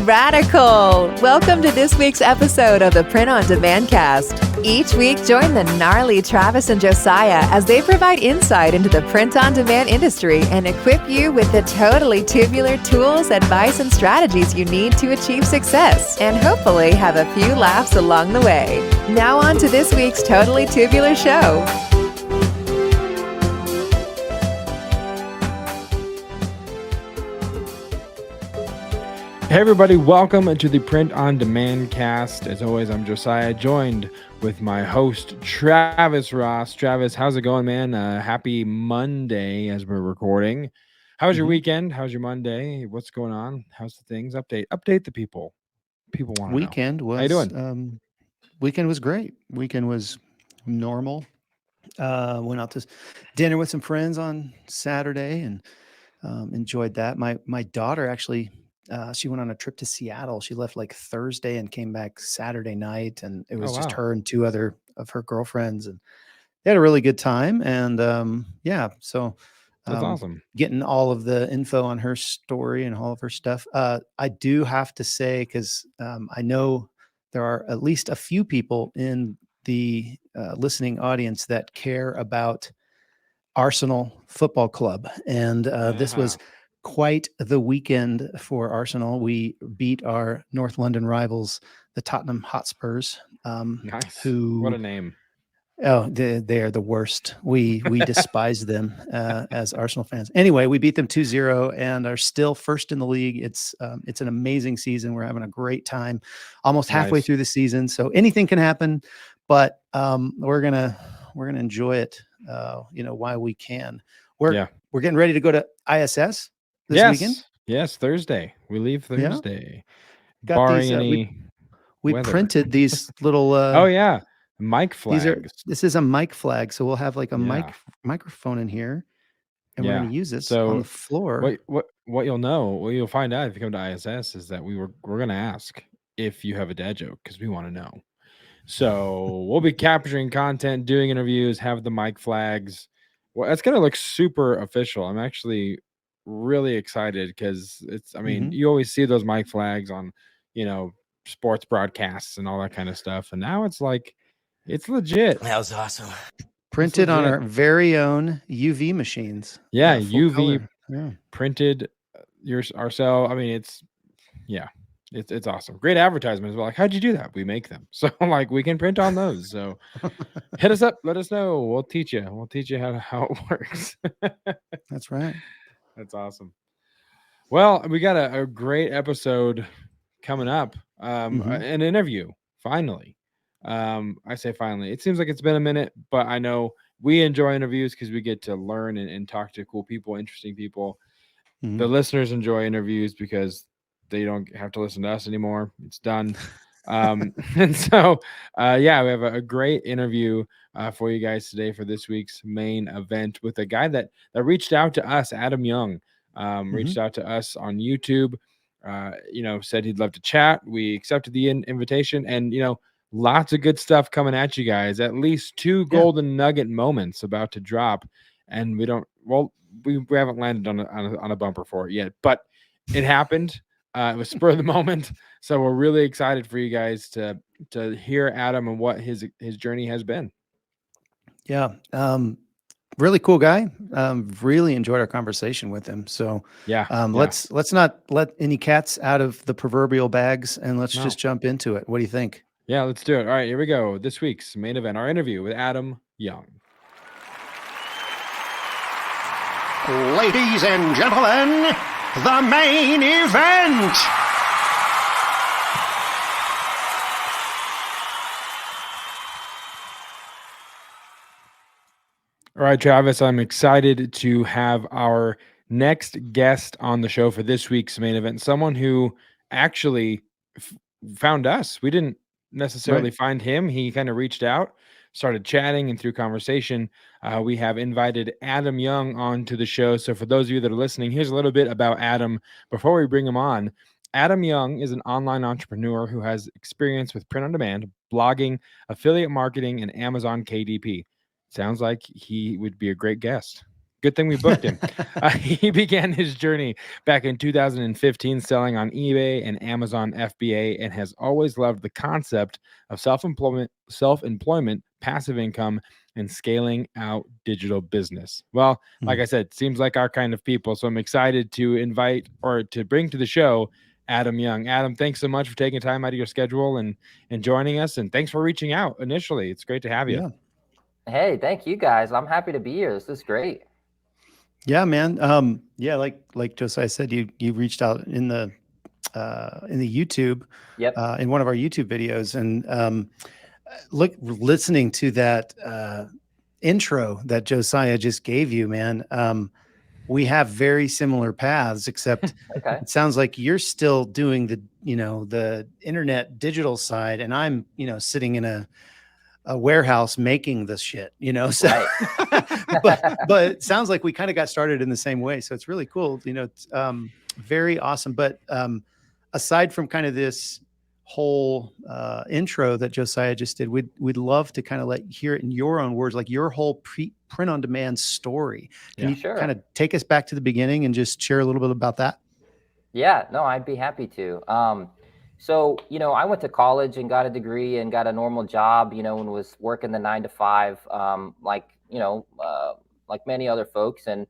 Radical! Welcome to this week's episode of the Print on Demand cast. Each week, join the gnarly Travis and Josiah as they provide insight into the print on demand industry and equip you with the totally tubular tools, advice, and strategies you need to achieve success and hopefully have a few laughs along the way. Now, on to this week's Totally Tubular show. Hey everybody, welcome to the Print on Demand cast. As always, I'm Josiah, joined with my host, Travis Ross. Travis, how's it going, man? Happy Monday as we're recording. How was your weekend? How's your Monday? What's going on? How's the things? Update the people. People want to know. How you doing? Weekend was great. Weekend was normal. Went out to dinner with some friends on Saturday and enjoyed that. My daughter actually, she went on a trip to Seattle. She left like Thursday and came back Saturday night, and it was just her and two other of her girlfriends, and they had a really good time. And so That's awesome. Getting all of the info on her story and all of her stuff. I do have to say, because I know there are at least a few people in the listening audience that care about Arsenal Football Club, and this was quite the weekend for Arsenal. We beat our North London rivals, the Tottenham Hotspurs. Nice. What a name. Oh, they are the worst. We despise them as Arsenal fans. Anyway, we beat them 2-0 and are still first in the league. It's an amazing season. We're having a great time, almost halfway through the season. So anything can happen, but we're gonna enjoy it. While we can. We're getting ready to go to ISS this weekend. Yes, Thursday. We leave Thursday. Got barring these, any we weather. printed these little mic flags. This is a mic flag, so we'll have like a microphone in here, and we're going to use this on the floor. What you'll find out if you come to ISS is that we're going to ask if you have a dad joke, because we want to know. So we'll be capturing content, doing interviews, have the mic flags. Well, it's going to look super official. I'm actually really excited because you always see those mic flags on, sports broadcasts and all that kind of stuff. And now it's like, it's legit. That was awesome. Printed on our very own UV machines. Yeah, UV printed ourselves. I mean, it's awesome. Great advertisement as well. Like, how'd you do that? We make them. So like we can print on those. So hit us up. Let us know. We'll teach you. We'll teach you how it works. That's right. That's awesome. Well, we got a great episode coming up. An interview. Finally. I say finally. It seems like it's been a minute, but I know we enjoy interviews because we get to learn and talk to cool people, interesting people. The listeners enjoy interviews because they don't have to listen to us anymore. It's done. And so, we have a great interview for you guys today for this week's main event with a guy that reached out to us, Adam Young, reached out to us on YouTube, said he'd love to chat. We accepted the invitation, and, lots of good stuff coming at you guys, at least 2 golden nugget moments about to drop. And we haven't landed on a bumper for it yet, but it happened. It was spur of the moment, so we're really excited for you guys to hear Adam and what his journey has been. Yeah, really cool guy. Really enjoyed our conversation with him. So let's not let any cats out of the proverbial bags, and let's just jump into it. What do you think? Yeah, let's do it. All right, here we go. This week's main event, our interview with Adam Young. Ladies and gentlemen, the main event. All right, Travis, I'm excited to have our next guest on the show for this week's main event, someone who actually found us. We didn't necessarily find him. He kind of reached out, started chatting, and through conversation, we have invited Adam Young onto the show. So for those of you that are listening, here's a little bit about Adam before we bring him on. Adam Young is an online entrepreneur who has experience with print on demand, blogging, affiliate marketing, and Amazon KDP. Sounds like he would be a great guest. Good thing we booked him. He began his journey back in 2015 selling on eBay and Amazon FBA and has always loved the concept of self-employment, passive income, and scaling out digital business. Well, like I said, seems like our kind of people. So I'm excited to invite or to bring to the show Adam Young. Adam, thanks so much for taking time out of your schedule and joining us. And thanks for reaching out initially. It's great to have you. Yeah. Hey, thank you guys. I'm happy to be here. This is great. Yeah, man. Yeah, like Josiah said, you reached out in the YouTube, Yep. in one of our YouTube videos, and listening to that intro that Josiah just gave you, man. We have very similar paths, except Okay. it sounds like you're still doing the internet digital side, and I'm sitting in a warehouse making this shit, so Right. but it sounds like we kind of got started in the same way. So it's really cool. It's very awesome. But aside from kind of this whole intro that Josiah just did, we'd love to kind of hear it in your own words, like your whole print on demand story. Can you Sure. kind of take us back to the beginning and just share a little bit about that? Yeah, no, I'd be happy to. So, I went to college and got a degree and got a normal job, and was working the 9 to 5, like many other folks, and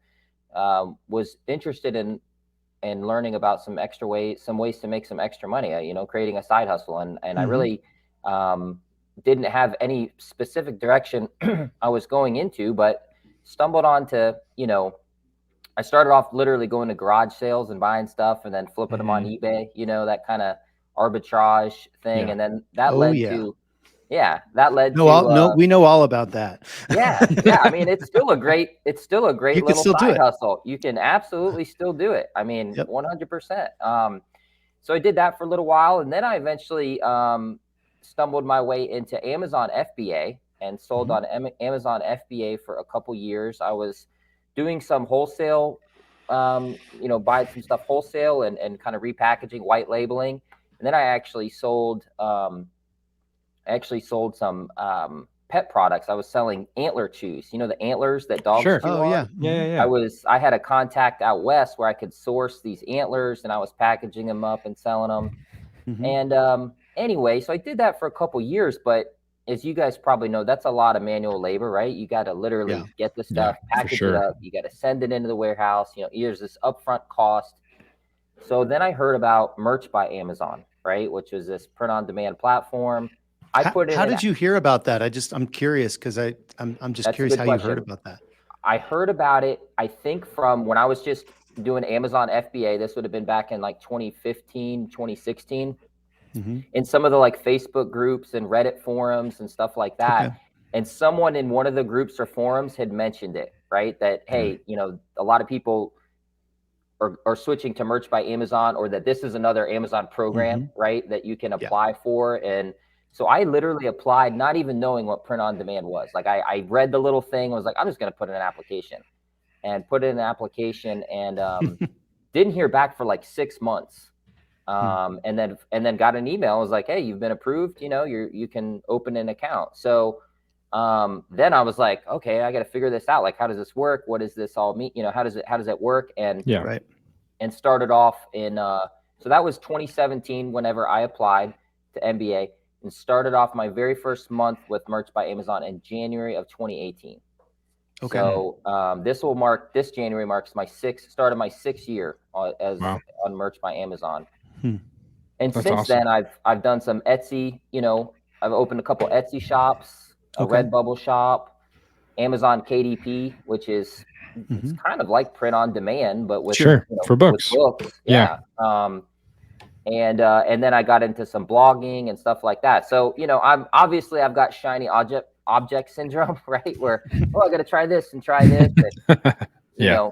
was interested in learning about some ways to make some extra money, creating a side hustle. And I really didn't have any specific direction I was going into, but stumbled onto, I started off literally going to garage sales and buying stuff and then flipping them on eBay, that kind of arbitrage thing. Yeah. And then that Oh, led yeah. to, we know all about that. yeah. I mean, it's still a great You can little still do side it. hustle. You can absolutely still do it. I mean, Yep. 100%. So I did that for a little while, and then I eventually stumbled my way into Amazon FBA and sold on Amazon FBA for a couple years. I was doing some wholesale, buying some stuff wholesale and kind of repackaging, white labeling. And then I actually sold some pet products. I was selling antler chews, the antlers that dogs chew Oh, on. yeah. Yeah. I had a contact out west where I could source these antlers, and I was packaging them up and selling them. And anyway, so I did that for a couple years, but as you guys probably know, that's a lot of manual labor, right? You got to literally get the stuff, package it up. You got to send it into the warehouse. There's this upfront cost. So then I heard about Merch by Amazon, right? Which was this print on demand platform. How did you hear about that? I'm curious because I'm just curious how you heard about that. I heard about it, I think, from when I was just doing Amazon FBA. This would have been back in like 2015, 2016. In some of the Facebook groups and Reddit forums and stuff like that. Okay. And someone in one of the groups or forums had mentioned it, right? That, hey, a lot of people are switching to Merch by Amazon, or that this is another Amazon program, right, that you can apply for. And so I literally applied, not even knowing what print on demand was. Like I read the little thing, was like, I'm just going to put in an application, and didn't hear back for like 6 months. And then got an email. It was like, hey, you've been approved. You can open an account. So then I was like, okay, I got to figure this out. Like, how does this work? What does this all mean? How does it work? And and started off in so that was 2017 whenever I applied to MBA, and started off my very first month with Merch by Amazon in January of 2018. Okay. So this January marks my start of my 6th year on Merch by Amazon. And That's since awesome. then I've done some Etsy, I've opened a couple Etsy shops, a Redbubble shop, Amazon KDP, which is it's kind of like print on demand, but with for books. with books. Yeah. And then I got into some blogging and stuff like that. So, I've got shiny object syndrome, right? Where, I got to try this and try this. And,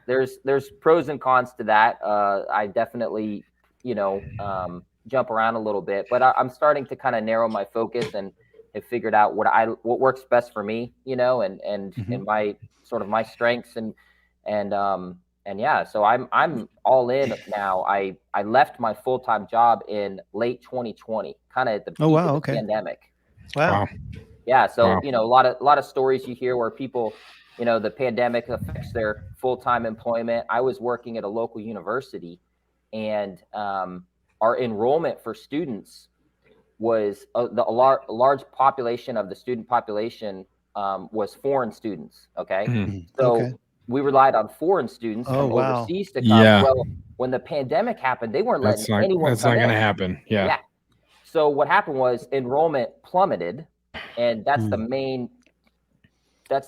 there's pros and cons to that. I definitely, jump around a little bit, but I'm starting to kind of narrow my focus and have figured out what works best for me, and my sort of my strengths and yeah, so I'm all in now. I left my full-time job in late 2020, kind of at the peak of the pandemic. Wow. Yeah. So, a lot of stories you hear where people, the pandemic affects their full-time employment. I was working at a local university, and our enrollment for students was a large population of the student population was foreign students. Okay. Mhm. So Okay. we relied on foreign students Oh, from wow. overseas to come. Yeah. Well, when the pandemic happened, they weren't letting anyone That's come not going in. to happen. Yeah. Yeah. So what happened was enrollment plummeted, and that's the main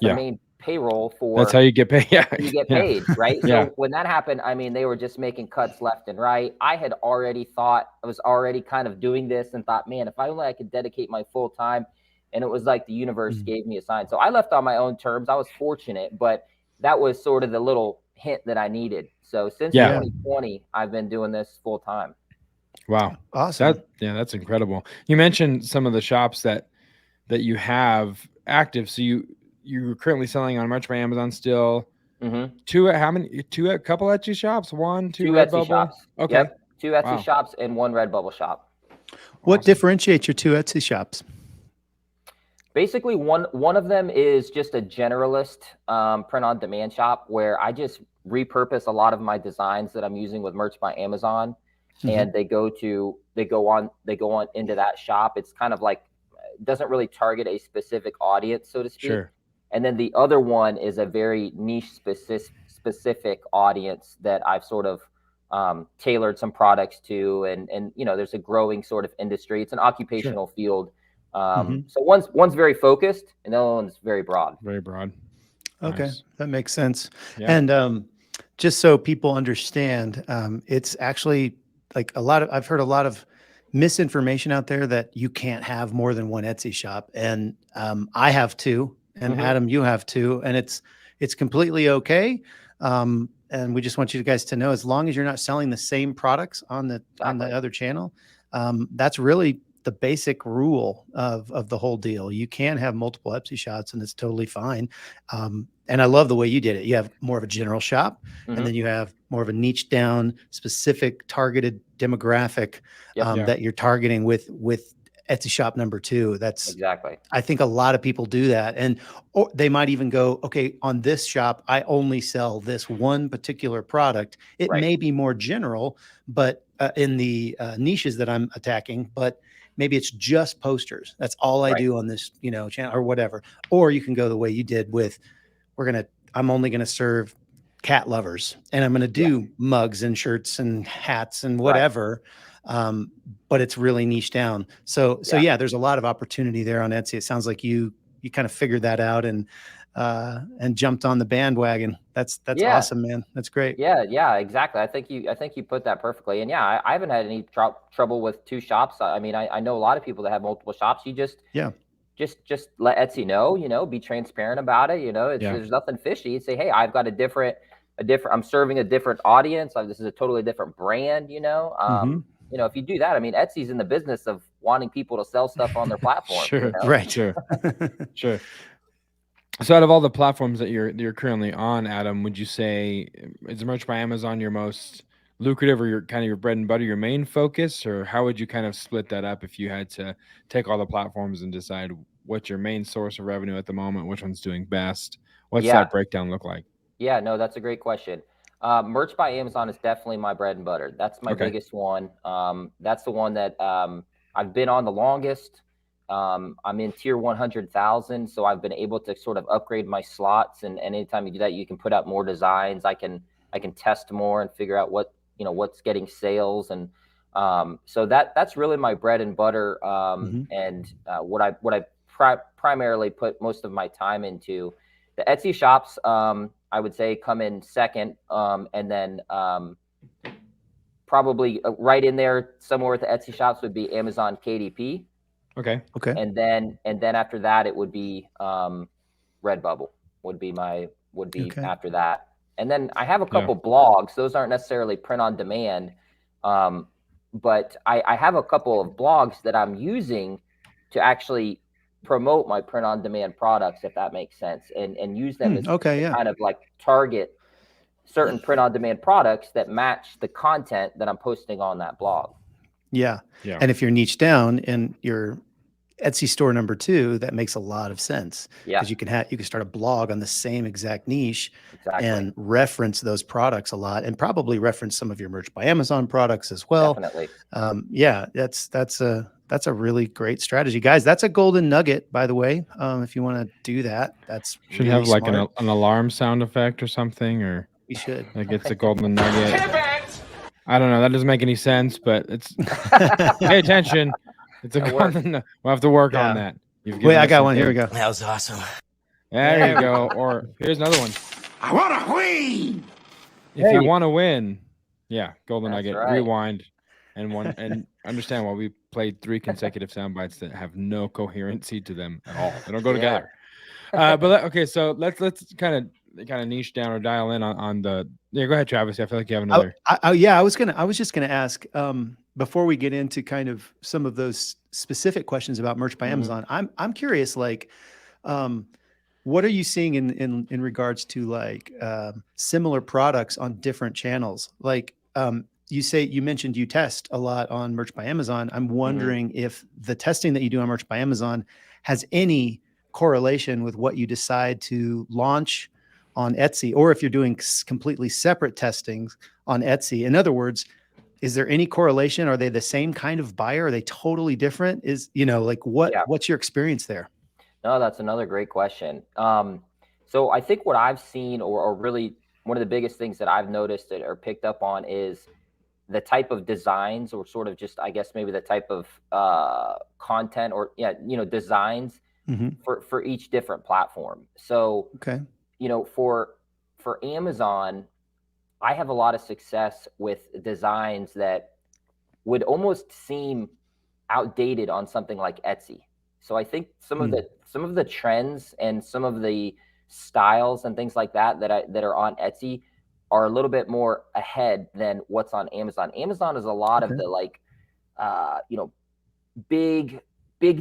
Yeah. payroll for That's how you get paid. Yeah. you get Yeah. paid, right? Yeah. So when that happened, I mean, they were just making cuts left and right. I was already kind of doing this and thought, man, if I could dedicate my full time. And it was like the universe gave me a sign. So I left on my own terms. I was fortunate, but that was sort of the little hint that I needed. So since Yeah. 2020, I've been doing this full time. Wow. Awesome. That's incredible. You mentioned some of the shops that you have active. So you're currently selling on Merch by Amazon still. Mm-hmm. A couple Etsy shops? One, two Two Redbubble? Etsy shops. Okay. Yep. Two Etsy Wow. shops and one Redbubble shop. What Awesome. differentiates your 2 Etsy shops? Basically, one of them is just a generalist print-on-demand shop where I just repurpose a lot of my designs that I'm using with Merch by Amazon, and they go on into that shop. It's kind of like, it doesn't really target a specific audience, so to speak. Sure. And then the other one is a very niche specific audience that I've sort of tailored some products to, and there's a growing sort of industry. It's an occupational field. So one's very focused and the other one's very broad. Very broad. Okay. Nice. That makes sense. Yeah. And just so people understand, it's actually like I've heard a lot of misinformation out there that you can't have more than one Etsy shop. And I have 2, and Adam, you have 2, and it's completely okay. And we just want you guys to know, as long as you're not selling the same products on the other channel, that's really the basic rule of the whole deal. You can have multiple Etsy shops, and it's totally fine. And I love the way you did it. You have more of a general shop, and then you have more of a niche down, specific targeted demographic that you're targeting with Etsy shop number 2. That's exactly. I think a lot of people do that, and or they might even go, okay, on this shop, I only sell this one particular product. It may be more general, but in the niches that I'm attacking, but maybe it's just posters. That's all I do on this, channel or whatever. Or you can go the way you did with, I'm only going to serve cat lovers, and I'm going to do mugs and shirts and hats and whatever. But it's really niche down. So yeah, there's a lot of opportunity there on Etsy. It sounds like you kind of figured that out and jumped on the bandwagon. That's awesome, man. That's great. Yeah, exactly. I think you put that perfectly. And yeah, I haven't had any trouble with 2 shops. I mean, I know a lot of people that have multiple shops. You just let Etsy know, be transparent about it. There's nothing fishy. You say, hey, I've got I'm serving a different audience. This is a totally different brand, if you do that, I mean, Etsy's in the business of wanting people to sell stuff on their platform. Sure. Right. Sure. Sure. So out of all the platforms that you're currently on, Adam, would you say is Merch by Amazon your most lucrative, or your bread and butter, your main focus, or how would you kind of split that up if you had to take all the platforms and decide what's your main source of revenue at the moment, which one's doing best? What's that breakdown look like? Yeah, no, that's a great question. Merch by Amazon is definitely my bread and butter. That's my biggest one. That's the one that I've been on the longest. I'm in tier 100,000, so I've been able to sort of upgrade my slots. And anytime you do that, you can put out more designs. I can test more and figure out what's getting sales. And so that's really my bread and butter. And what I primarily put most of my time into. The Etsy shops, I would say, come in second, and then probably right in there somewhere with the Etsy shops would be Amazon KDP. Okay. And then after that, it would be Redbubble would be after that. And then I have a couple blogs. Those aren't necessarily print on demand, but I have a couple of blogs that I'm using to actually promote my print on demand products, if that makes sense, and use them as kind of like target certain print on demand products that match the content that I'm posting on that blog. Yeah. And if you're niche down and you're Etsy store number 2, that makes a lot of sense Yeah, because you can start a blog on the same exact niche exactly. and reference those products a lot, and probably reference some of your Merch by Amazon products as well. Definitely. Yeah, that's a really great strategy, guys. That's a golden nugget, by the way. If you want to do that, that's Should really have like smart. an alarm sound effect or something, or We should. like it's a golden nugget. I don't know. That doesn't make any sense, but it's pay attention. It's a That works. golden. We'll have to work on Yeah. that. You've Wait, given I us got some one. Here we hints. go. That was awesome. There you go. Or here's another one. I want to win. If you want to win, yeah, golden That's nugget. right. Rewind and understand why we played 3 consecutive sound bites that have no coherency to them at all. They don't go Yeah. together. Okay, so let's kind of niche down or dial in on the. Yeah, go ahead, Travis. I feel like you have another. Yeah, I was just gonna ask before we get into kind of some of those specific questions about Merch by Amazon. I'm curious, like, what are you seeing in regards to like similar products on different channels? Like, you mentioned you test a lot on Merch by Amazon. I'm wondering if the testing that you do on Merch by Amazon has any correlation with what you decide to launch on Etsy, or if you're doing completely separate testings on Etsy. In other words, is there any correlation? Are they the same kind of buyer? Are they totally different? Like Yeah. what's your experience there? No, that's another great question. So I think what I've seen, or really one of the biggest things that I've noticed that are picked up on, is the type of designs, or sort of just, I guess, maybe the type of content, or designs for each different platform. So, Okay. For Amazon, I have a lot of success with designs that would almost seem outdated on something like Etsy. So I think some of the trends and some of the styles and things like that that are on Etsy are a little bit more ahead than what's on Amazon. Amazon is a lot of the like big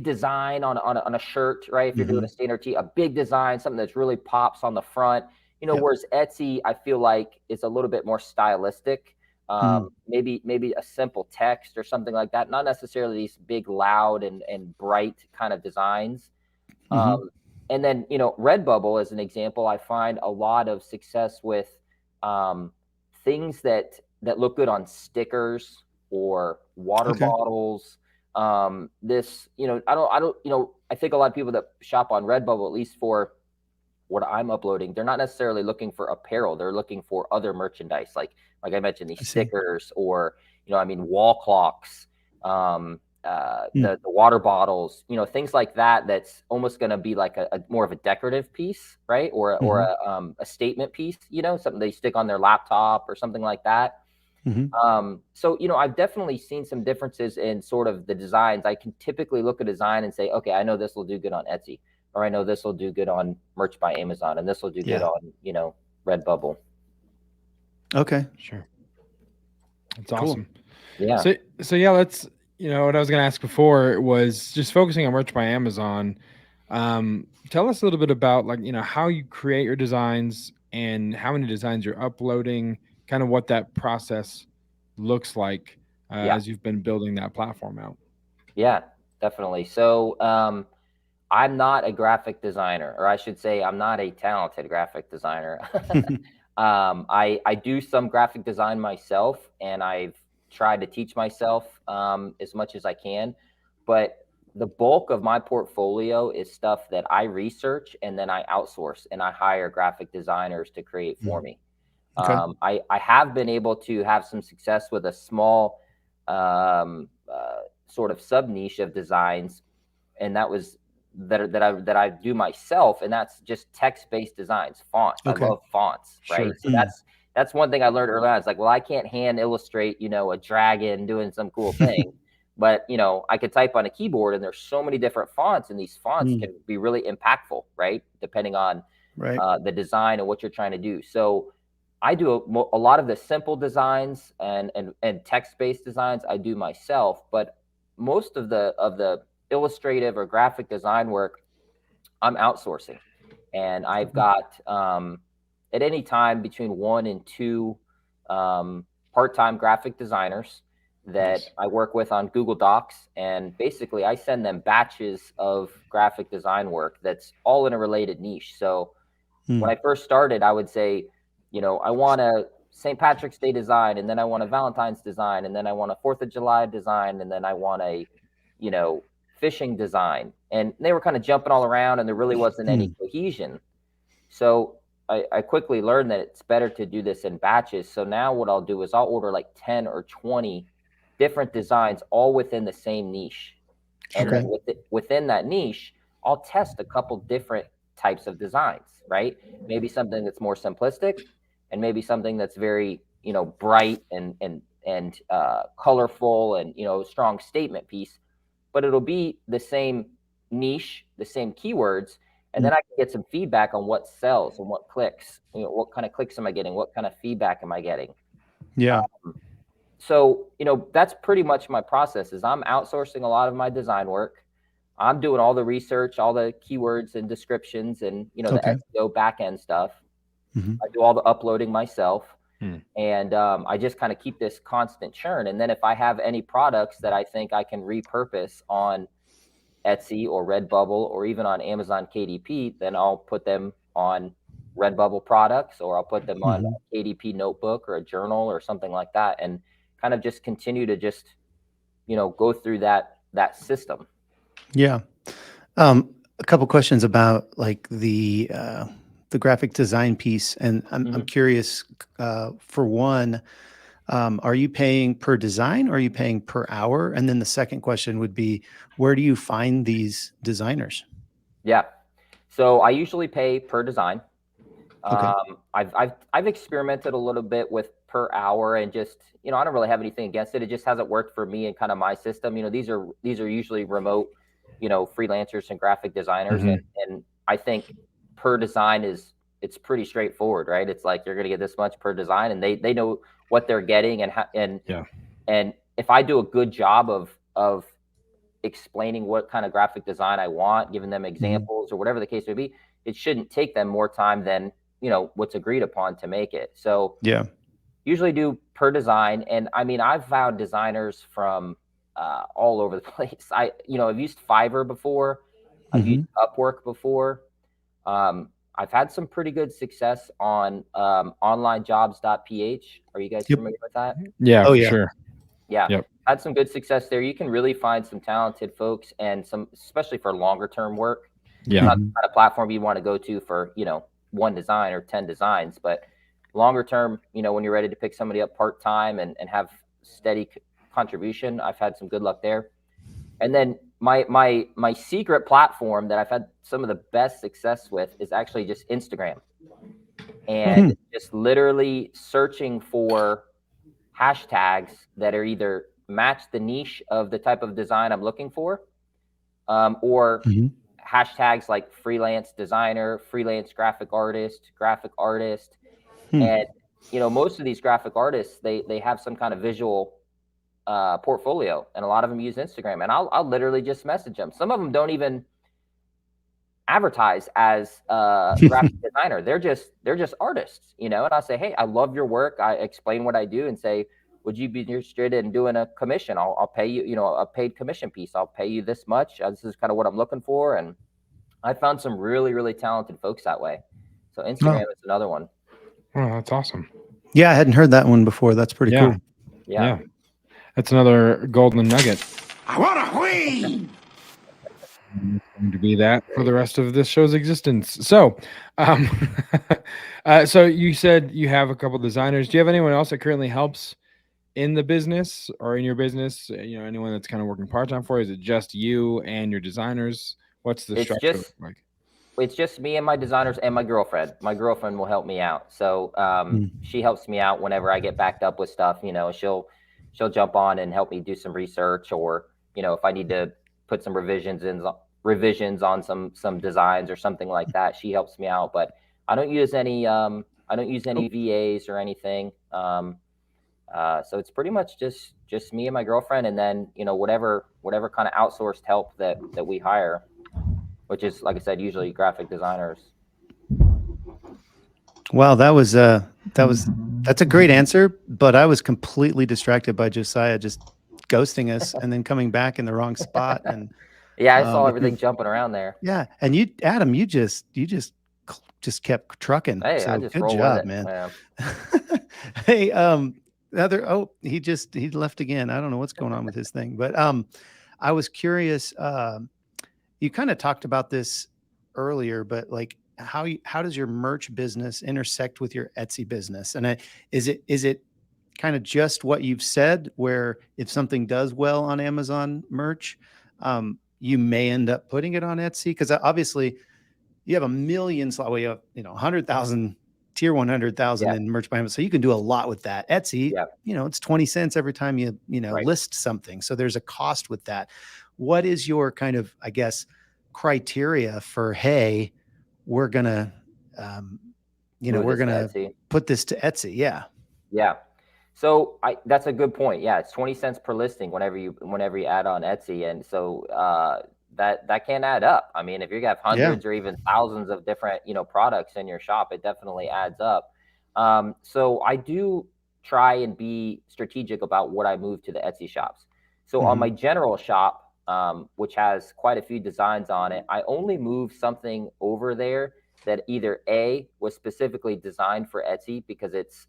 design on a shirt, right? If you're doing a standard tee, a big design, something that's really pops on the front. Whereas Etsy, I feel like is a little bit more stylistic. Maybe a simple text or something like that. Not necessarily these big, loud and bright kind of designs. And then, Redbubble, as an example, I find a lot of success with things that look good on stickers or water bottles. I think a lot of people that shop on Redbubble, at least for what I'm uploading, they're not necessarily looking for apparel. They're looking for other merchandise, like I mentioned, these stickers, or wall clocks, the water bottles, things like that. That's almost going to be like a more of a decorative piece, right? Or a statement piece, something they stick on their laptop or something like that. So I've definitely seen some differences in sort of the designs. I can typically look at a design and say, okay, I know this will do good on Etsy, or I know this will do good on Merch by Amazon, and this will do good on Redbubble. Okay, sure. That's awesome. Yeah. So yeah, let's, what I was going to ask before was just focusing on Merch by Amazon. Tell us a little bit about how you create your designs and how many designs you're uploading, kind of what that process looks like as you've been building that platform out. Yeah, definitely. So I'm not a graphic designer, or I should say I'm not a talented graphic designer. I do some graphic design myself, and I've tried to teach myself as much as I can. But the bulk of my portfolio is stuff that I research and then I outsource, and I hire graphic designers to create for me. Okay. I have been able to have some success with a small sort of sub niche of designs, and that I do myself, and that's just text-based designs, fonts. Okay. I love fonts, right? Sure. So that's one thing I learned early on. It's like, well, I can't hand illustrate, a dragon doing some cool thing, but I could type on a keyboard, and there's so many different fonts, and these fonts can be really impactful, right? Depending on the design and what you're trying to do. So I do a lot of the simple designs and text-based designs I do myself, but most of the illustrative or graphic design work I'm outsourcing, and I've got at any time between 1 and 2 part-time graphic designers that I work with on Google Docs, and basically I send them batches of graphic design work that's all in a related niche. So when I first started, I would say, I want a St. Patrick's Day design, and then I want a Valentine's design, and then I want a 4th of July design, and then I want a, fishing design. And they were kind of jumping all around, and there really wasn't any cohesion. So I quickly learned that it's better to do this in batches. So now what I'll do is I'll order like 10 or 20 different designs all within the same niche. And then within that niche, I'll test a couple different types of designs, right? Maybe something that's more simplistic, and maybe something that's very, bright and colorful and, strong statement piece. But it'll be the same niche, the same keywords, and then I can get some feedback on what sells and what clicks. What kind of clicks am I getting? What kind of feedback am I getting? Yeah. So, that's pretty much my process. Is I'm outsourcing a lot of my design work. I'm doing all the research, all the keywords and descriptions, and the SEO back-end stuff. I do all the uploading myself, and I just kind of keep this constant churn. And then if I have any products that I think I can repurpose on Etsy or Redbubble or even on Amazon KDP, then I'll put them on Redbubble products, or I'll put them on a KDP notebook or a journal or something like that, and kind of just continue to just, go through that system. Yeah. A couple questions about like the graphic design piece. And I'm curious, for one, are you paying per design or are you paying per hour? And then the second question would be, where do you find these designers? Yeah. So I usually pay per design. Okay. I've experimented a little bit with per hour, and just, I don't really have anything against it. It just hasn't worked for me and kind of my system. These are usually remote, freelancers and graphic designers. And I think per design it's pretty straightforward, right? It's like, you're going to get this much per design, and they know what they're getting, and if I do a good job of explaining what kind of graphic design I want, giving them examples or whatever the case may be, it shouldn't take them more time than, what's agreed upon to make it. So usually do per design. And I mean, I've found designers from all over the place. I've used Fiverr before. I've used Upwork before. I've had some pretty good success on onlinejobs.ph. Are you guys familiar with that? Yeah, for sure. Yeah. Yep. Had some good success there. You can really find some talented folks, and some, especially for longer term work. Yeah. Not the kind of platform you want to go to for, one design or 10 designs, but longer term, when you're ready to pick somebody up part-time and have steady contribution, I've had some good luck there. And then my secret platform that I've had some of the best success with is actually just Instagram, and just literally searching for hashtags that are either match the niche of the type of design I'm looking for, or hashtags like freelance designer, freelance graphic artist. And, most of these graphic artists, they have some kind of visual portfolio, and a lot of them use Instagram, and I'll literally just message them. Some of them don't even advertise as a graphic designer. They're just artists, and I say, hey, I love your work. I explain what I do and say, would you be interested in doing a commission? I'll pay you, a paid commission piece. I'll pay you this much. This is kind of what I'm looking for. And I found some really, really talented folks that way. So Instagram is another one. Oh, that's awesome. Yeah, I hadn't heard that one before. That's pretty cool. Yeah. That's another golden nugget. I want to win. It's going to be that for the rest of this show's existence. So, so you said you have a couple designers. Do you have anyone else that currently helps in the business or in your business? Anyone that's kind of working part-time for you? Is it just you and your designers? What's the structure like? It's just me and my designers and my girlfriend. My girlfriend will help me out. So she helps me out whenever I get backed up with stuff. She'll jump on and help me do some research, or if I need to put some revisions on some designs or something like that, she helps me out. But I don't use any VAs or anything. So it's pretty much just me and my girlfriend, and then whatever kind of outsourced help that we hire, which is, like I said, usually graphic designers. Wow, that was That's a great answer, but I was completely distracted by Josiah just ghosting us and then coming back in the wrong spot. And Yeah, I saw if everything you, jumping around there. yeah, and you, Adam, you just kept trucking. Hey, I So just good roll job, with it. man. Yeah. Hey, he left again. I don't know what's going on with his thing, but I was curious. You kind of talked about this earlier, but like how does your merch business intersect with your Etsy business? And is it kind of just what you've said, where if something does well on Amazon merch, you may end up putting it on Etsy? Because obviously you have a million slot. Well, you have 100,000 tier 100,000 Yeah. in merch by Amazon, so you can do a lot with that. Etsy, Yeah. it's 20 cents every time you Right. list something, so there's a cost with that. What is your kind of, I guess, criteria for, hey, we're gonna Move we're this to gonna Etsy. put this to Etsy? Yeah. Yeah. So that's a good point. Yeah, it's 20 cents per listing whenever you add on Etsy. And so that can add up. I mean, if you have hundreds or even thousands of different, products in your shop, it definitely adds up. So I do try and be strategic about what I move to the Etsy shops. So on my general shop, which has quite a few designs on it, I only move something over there that either A, was specifically designed for Etsy because it's,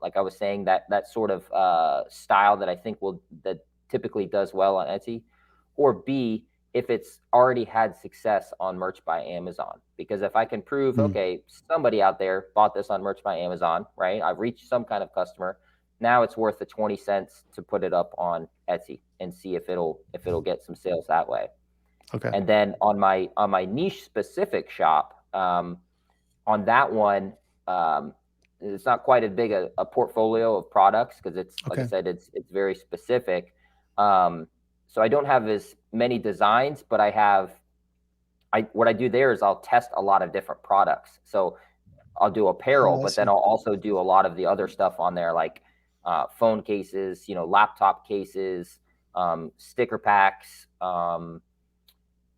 like I was saying, that sort of style that I think that typically does well on Etsy, or B, if it's already had success on Merch by Amazon. Because if I can prove, okay, somebody out there bought this on Merch by Amazon, right? I've reached some kind of customer. Now it's worth the 20 cents to put it up on Etsy and see if it'll get some sales that way. Okay. And then on my niche specific shop, on that one, it's not quite as big a portfolio of products because it's, like I said, it's very specific. So I don't have as many designs, but what I do there is I'll test a lot of different products. So I'll do apparel, but then I'll also do a lot of the other stuff on there, like phone cases, laptop cases, sticker packs,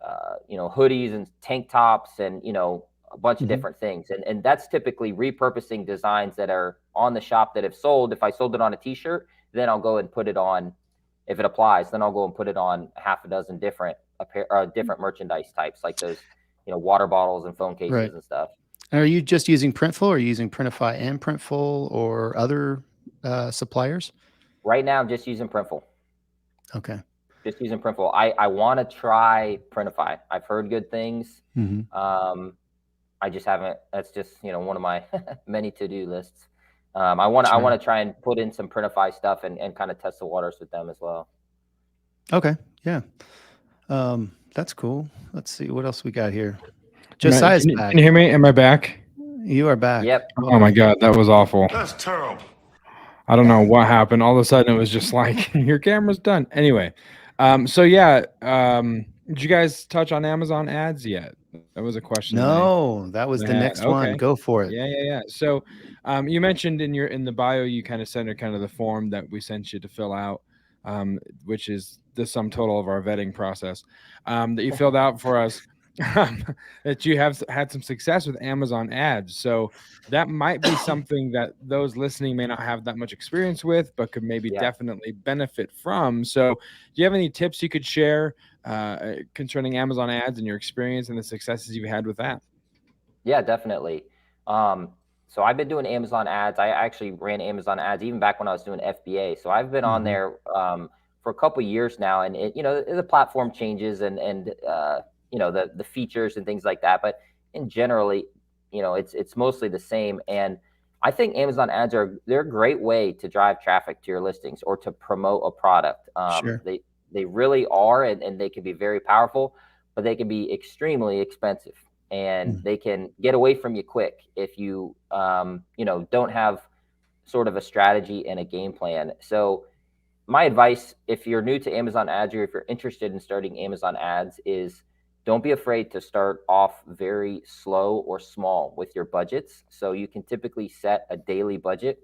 hoodies and tank tops, and a bunch of different things. And that's typically repurposing designs that are on the shop that have sold. If I sold it on a t-shirt, then I'll go and put it on, if it applies, then I'll go and put it on half a dozen different merchandise types, like those, water bottles and phone cases and stuff. Are you just using Printful, or are you using Printify and Printful, or other suppliers? Right now, I'm just using Printful. Okay. Just using Printful. I want to try Printify. I've heard good things. I just haven't. That's just one of my many to-do lists. I want to try and put in some Printify stuff and kind of test the waters with them as well. Okay, yeah, that's cool. Let's see what else we got here. Josiah's back. Can you hear me? Am I back? You are back. Yep. Oh my God, that was awful. That's terrible. I don't know what happened. All of a sudden, it was just like your camera's done. Anyway, so yeah, did you guys touch on Amazon ads yet? That was a question. No, that was the next one. Go for it. Yeah. So, you mentioned in the bio, you kind of sent kind of the form that we sent you to fill out, which is the sum total of our vetting process, that you filled out for us. That you have had some success with Amazon ads. So that might be something that those listening may not have that much experience with, but could maybe definitely benefit from. So do you have any tips you could share concerning Amazon ads and your experience and the successes you've had with that? Yeah, definitely. So I've been doing Amazon ads. I actually ran Amazon ads even back when I was doing FBA. So I've been on there for a couple of years now, and the platform changes and the features and things like that. But in generally, it's mostly the same. And I think Amazon ads they're a great way to drive traffic to your listings or to promote a product. They really are, and they can be very powerful, but they can be extremely expensive, and they can get away from you quick if you don't have sort of a strategy and a game plan. So my advice, if you're new to Amazon ads or if you're interested in starting Amazon ads, is don't be afraid to start off very slow or small with your budgets. So you can typically set a daily budget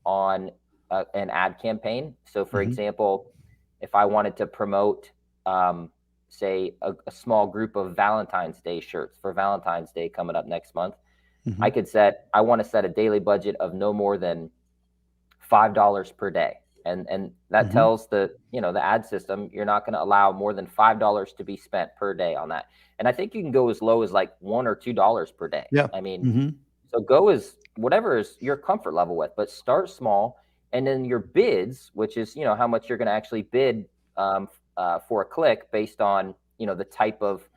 on an ad campaign. So for example, if I wanted to promote, say, a small group of Valentine's Day shirts for Valentine's Day coming up next month, I want to set a daily budget of no more than $5 per day. And that tells the ad system you're not going to allow more than $5 to be spent per day on that. And I think you can go as low as like $1 or $2 per day. Yeah. I mean, so go as whatever is your comfort level with, but start small. And then your bids, which is, how much you're going to actually bid for a click based on, the type of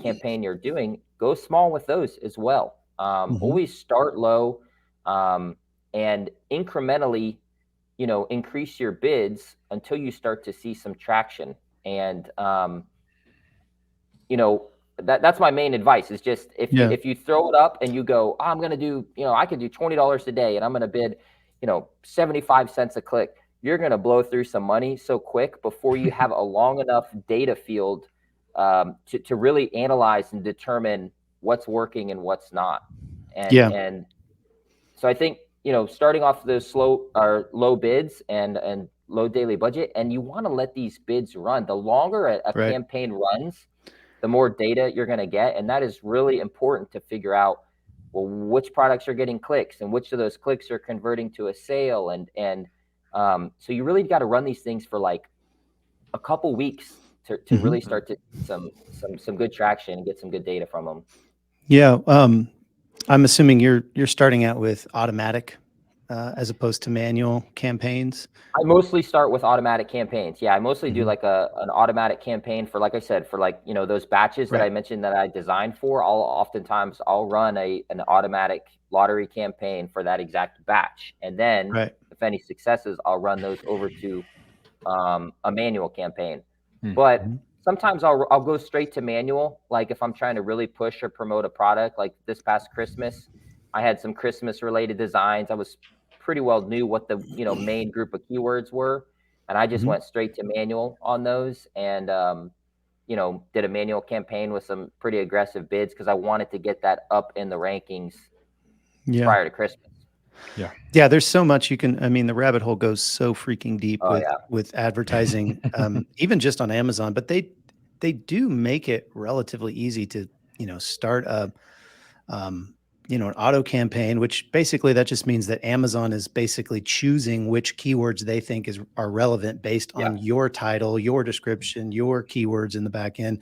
campaign you're doing, go small with those as well. Always start low and incrementally, increase your bids until you start to see some traction. And, that's my main advice is just if you throw it up and you go, I'm going to do, I could do $20 a day and I'm going to bid, 75 cents a click. You're going to blow through some money so quick before you have a long enough data field to really analyze and determine what's working and what's not. And so I think, starting off those slow or low bids and low daily budget, and you want to let these bids run. The longer a campaign runs, the more data you're going to get. And that is really important to figure out, well, which products are getting clicks and which of those clicks are converting to a sale. And so you really got to run these things for like a couple weeks to really start to some good traction and get some good data from them. Yeah. I'm assuming you're starting out with automatic as opposed to manual campaigns. I mostly start with automatic campaigns. Yeah, I mostly do like an automatic campaign for, like I said, for like, those batches that I mentioned that I designed for. I'll run an automatic lottery campaign for that exact batch. And then if any successes, I'll run those over to a manual campaign. But sometimes I'll go straight to manual. Like if I'm trying to really push or promote a product, like this past Christmas, I had some Christmas related designs. I was pretty well knew what the main group of keywords were, and I just went straight to manual on those and did a manual campaign with some pretty aggressive bids because I wanted to get that up in the rankings prior to Christmas. Yeah, there's so much you can. I mean, the rabbit hole goes so freaking deep with advertising, even just on Amazon. But they do make it relatively easy to start a an auto campaign, which basically that just means that Amazon is basically choosing which keywords they think are relevant based on your title, your description, your keywords in the back end,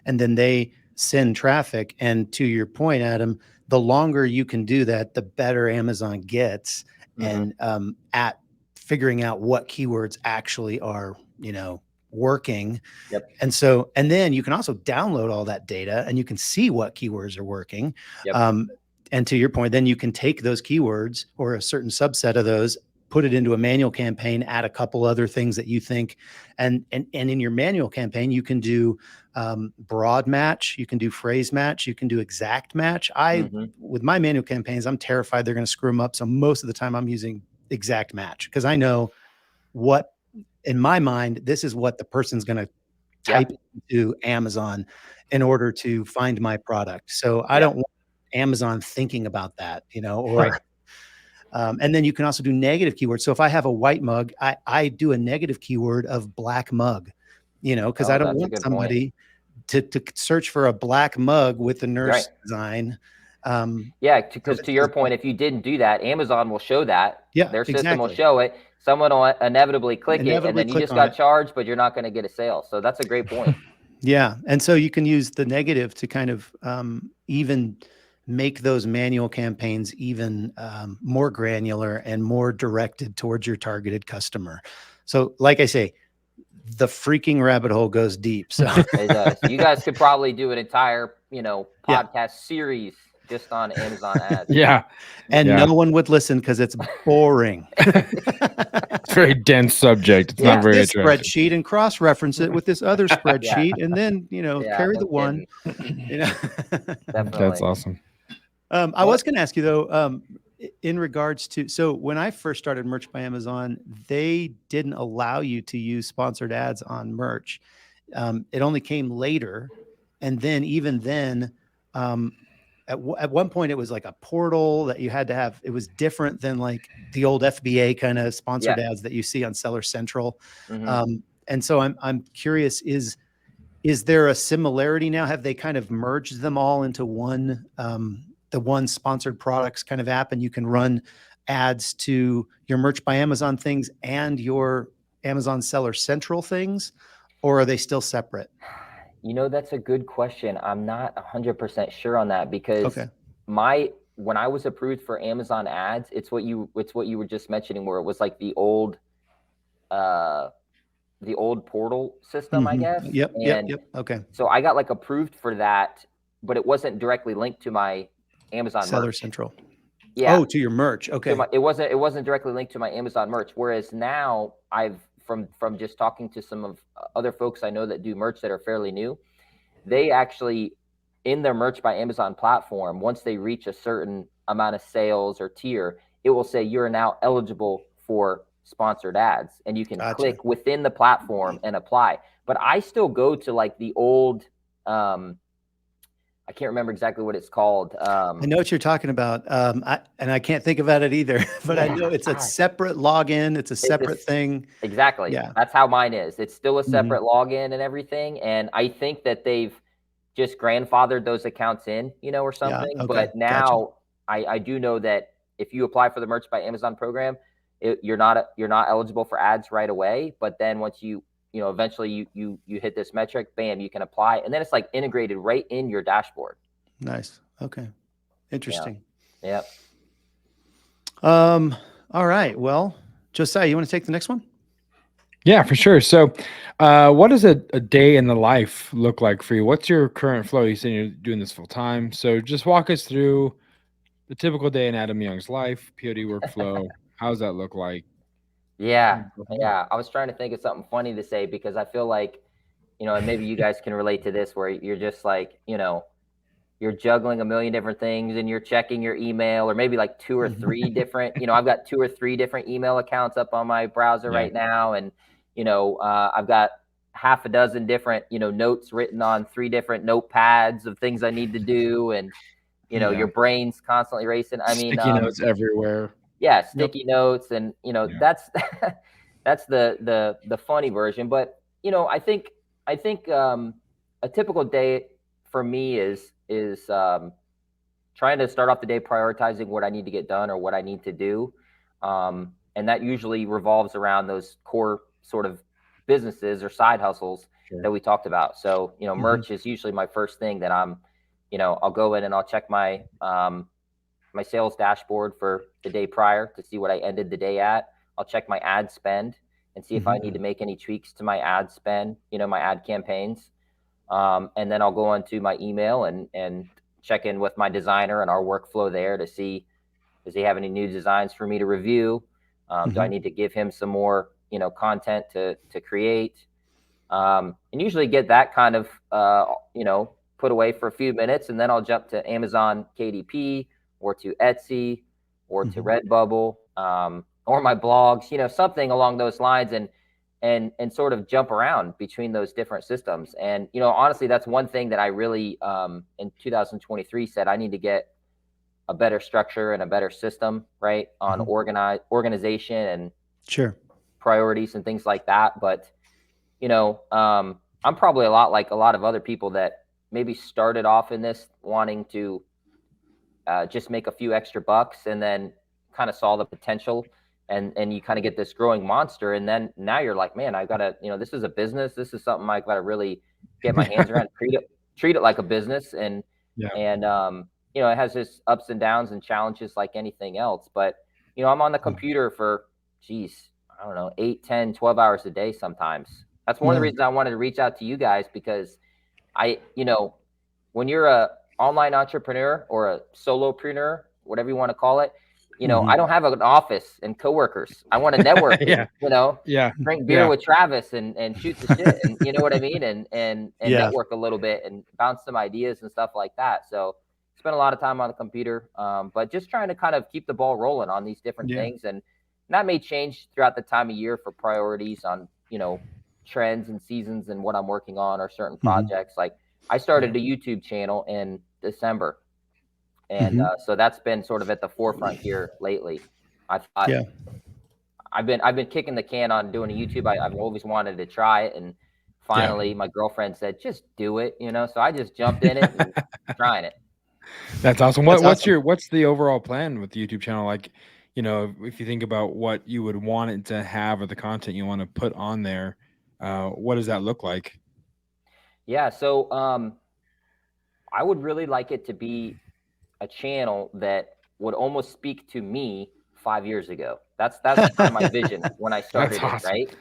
and then they send traffic. And to your point, Adam, the longer you can do that, the better Amazon gets and at figuring out what keywords actually are, working. And then you can also download all that data and you can see what keywords are working. And to your point, then you can take those keywords or a certain subset of those, put it into a manual campaign, add a couple other things that you think, and in your manual campaign, you can do broad match, you can do phrase match, you can do exact match. With my manual campaigns, I'm terrified they're going to screw them up. So most of the time I'm using exact match because I know what, in my mind, this is what the person's going to type into Amazon in order to find my product. So I don't want Amazon thinking about that, or and then you can also do negative keywords. So if I have a white mug, I do a negative keyword of black mug, because I don't want somebody to search for a black mug with the nurse design. Because to your point, if you didn't do that, Amazon will show that. Their system will show it. Someone will inevitably click it, and then you just got charged, but you're not going to get a sale. So that's a great point. And so you can use the negative to kind of even make those manual campaigns even more granular and more directed towards your targeted customer. So like I say, the freaking rabbit hole goes deep. So it does. You guys could probably do an entire, podcast series just on Amazon ads. No one would listen because it's boring. It's a very dense subject. It's not very this attractive. spreadsheet and cross-reference it with this other spreadsheet, and then carry the one. Definitely. That's awesome. I was going to ask you though, in regards to, so when I first started Merch by Amazon, they didn't allow you to use sponsored ads on merch. It only came later. And then even then, at one point it was like a portal that you had to have. It was different than like the old FBA kind of sponsored ads that you see on Seller Central. And so I'm curious, is there a similarity now? Have they kind of merged them all into one, the one sponsored products kind of app, and you can run ads to your Merch by Amazon things and your Amazon Seller Central things, or are they still separate? That's a good question. I'm not 100% sure on that because Okay. when I was approved for Amazon ads, it's what you were just mentioning, where it was like the old portal system, I guess. Yep. And Okay. so I got like approved for that, but it wasn't directly linked to my Amazon Seller merch. Central. Yeah. Oh, to your merch. Okay. It wasn't directly linked to my Amazon merch. Whereas now I've from just talking to some of other folks I know that do merch that are fairly new, they actually in their Merch by Amazon platform, once they reach a certain amount of sales or tier, it will say you're now eligible for sponsored ads, and you can Gotcha. click within the platform and apply. But I still go to like the old, I can't remember exactly what it's called. I know what you're talking about. I can't think about it either, but I know it's a separate login. It's a separate thing. Exactly. Yeah. That's how mine is. It's still a separate login and everything. And I think that they've just grandfathered those accounts in, or something. Yeah, okay. But now I do know that if you apply for the Merch by Amazon program, you're not eligible for ads right away. But then once eventually you hit this metric, bam, you can apply. And then it's like integrated right in your dashboard. Nice. Okay. Interesting. Yeah. All right. Well, Josiah, you want to take the next one? Yeah, for sure. So what does a day in the life look like for you? What's your current flow? You said you're doing this full time. So just walk us through the typical day in Adam Young's life, POD workflow. How does that look like? Yeah. I was trying to think of something funny to say because I feel like, and maybe you guys can relate to this where you're just like, you're juggling a million different things and you're checking your email, or maybe like 2 or 3 different, I've got 2 or 3 different email accounts up on my browser right now. And, I've got half a dozen different, notes written on 3 different notepads of things I need to do. And, your brain's constantly racing. I mean, sticky notes everywhere. Yeah. Sticky notes. And, that's, that's the funny version. But, I think a typical day for me is trying to start off the day prioritizing what I need to get done or what I need to do. And that usually revolves around those core sort of businesses or side hustles that we talked about. So, merch is usually my first thing that I'll go in and I'll check my my sales dashboard for the day prior to see what I ended the day at. I'll check my ad spend and see if I need to make any tweaks to my ad spend, my ad campaigns. And then I'll go into my email and check in with my designer and our workflow there to see, does he have any new designs for me to review? Do I need to give him some more, content to create? And usually get that kind of, put away for a few minutes, and then I'll jump to Amazon KDP or to Etsy or to Redbubble, or my blogs, something along those lines, and sort of jump around between those different systems. And, honestly, that's one thing that I really, in 2023 said I need to get a better structure and a better system, right, on organization and priorities and things like that. But, I'm probably a lot like a lot of other people that maybe started off in this wanting to just make a few extra bucks, and then kind of saw the potential, and you kind of get this growing monster. And then now you're like, man, I gotta, this is a business. This is something I gotta really get my hands around, treat it like a business. And, it has its ups and downs and challenges like anything else. But, I'm on the computer for, I don't know, 8, 10, 12 hours a day sometimes. That's one of the reasons I wanted to reach out to you guys, because when you're a online entrepreneur or a solopreneur, whatever you want to call it, I don't have an office and coworkers. I want to network, drink beer with Travis and shoot the shit, and you know what I mean, and network a little bit and bounce some ideas and stuff like that. So spend a lot of time on the computer, but just trying to kind of keep the ball rolling on these different things, and that may change throughout the time of year for priorities on trends and seasons and what I'm working on, or certain projects. Like I started a YouTube channel in December. And so that's been sort of at the forefront here lately. I thought I've been kicking the can on doing a YouTube. I've always wanted to try it, and finally my girlfriend said, just do it, so I just jumped in it and trying it. That's awesome. What's the overall plan with the YouTube channel? Like, you know, if you think about what you would want it to have or the content you want to put on there, what does that look like? Yeah. So I would really like it to be a channel that would almost speak to me 5 years ago. That's kind of my vision when I That's started it, awesome. right?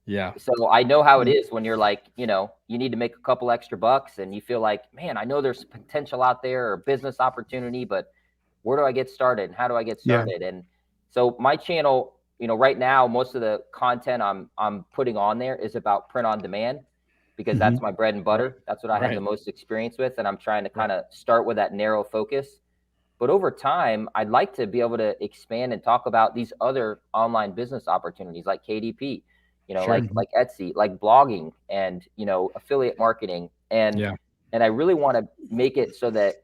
Yeah. So I know how it is when you're like, you know, you need to make a couple extra bucks and you feel like, man, I know there's potential out there or business opportunity, but where do I get started and how do I get Yeah. started? And so my channel, you know, right now, most of the content I'm putting on there is about print on demand because that's my bread and butter. That's what I have the most experience with. And I'm trying to kind of start with that narrow focus. But over time, I'd like to be able to expand and talk about these other online business opportunities like KDP, you know, Sure. like Etsy, like blogging and, you know, affiliate marketing. And I really want to make it so that,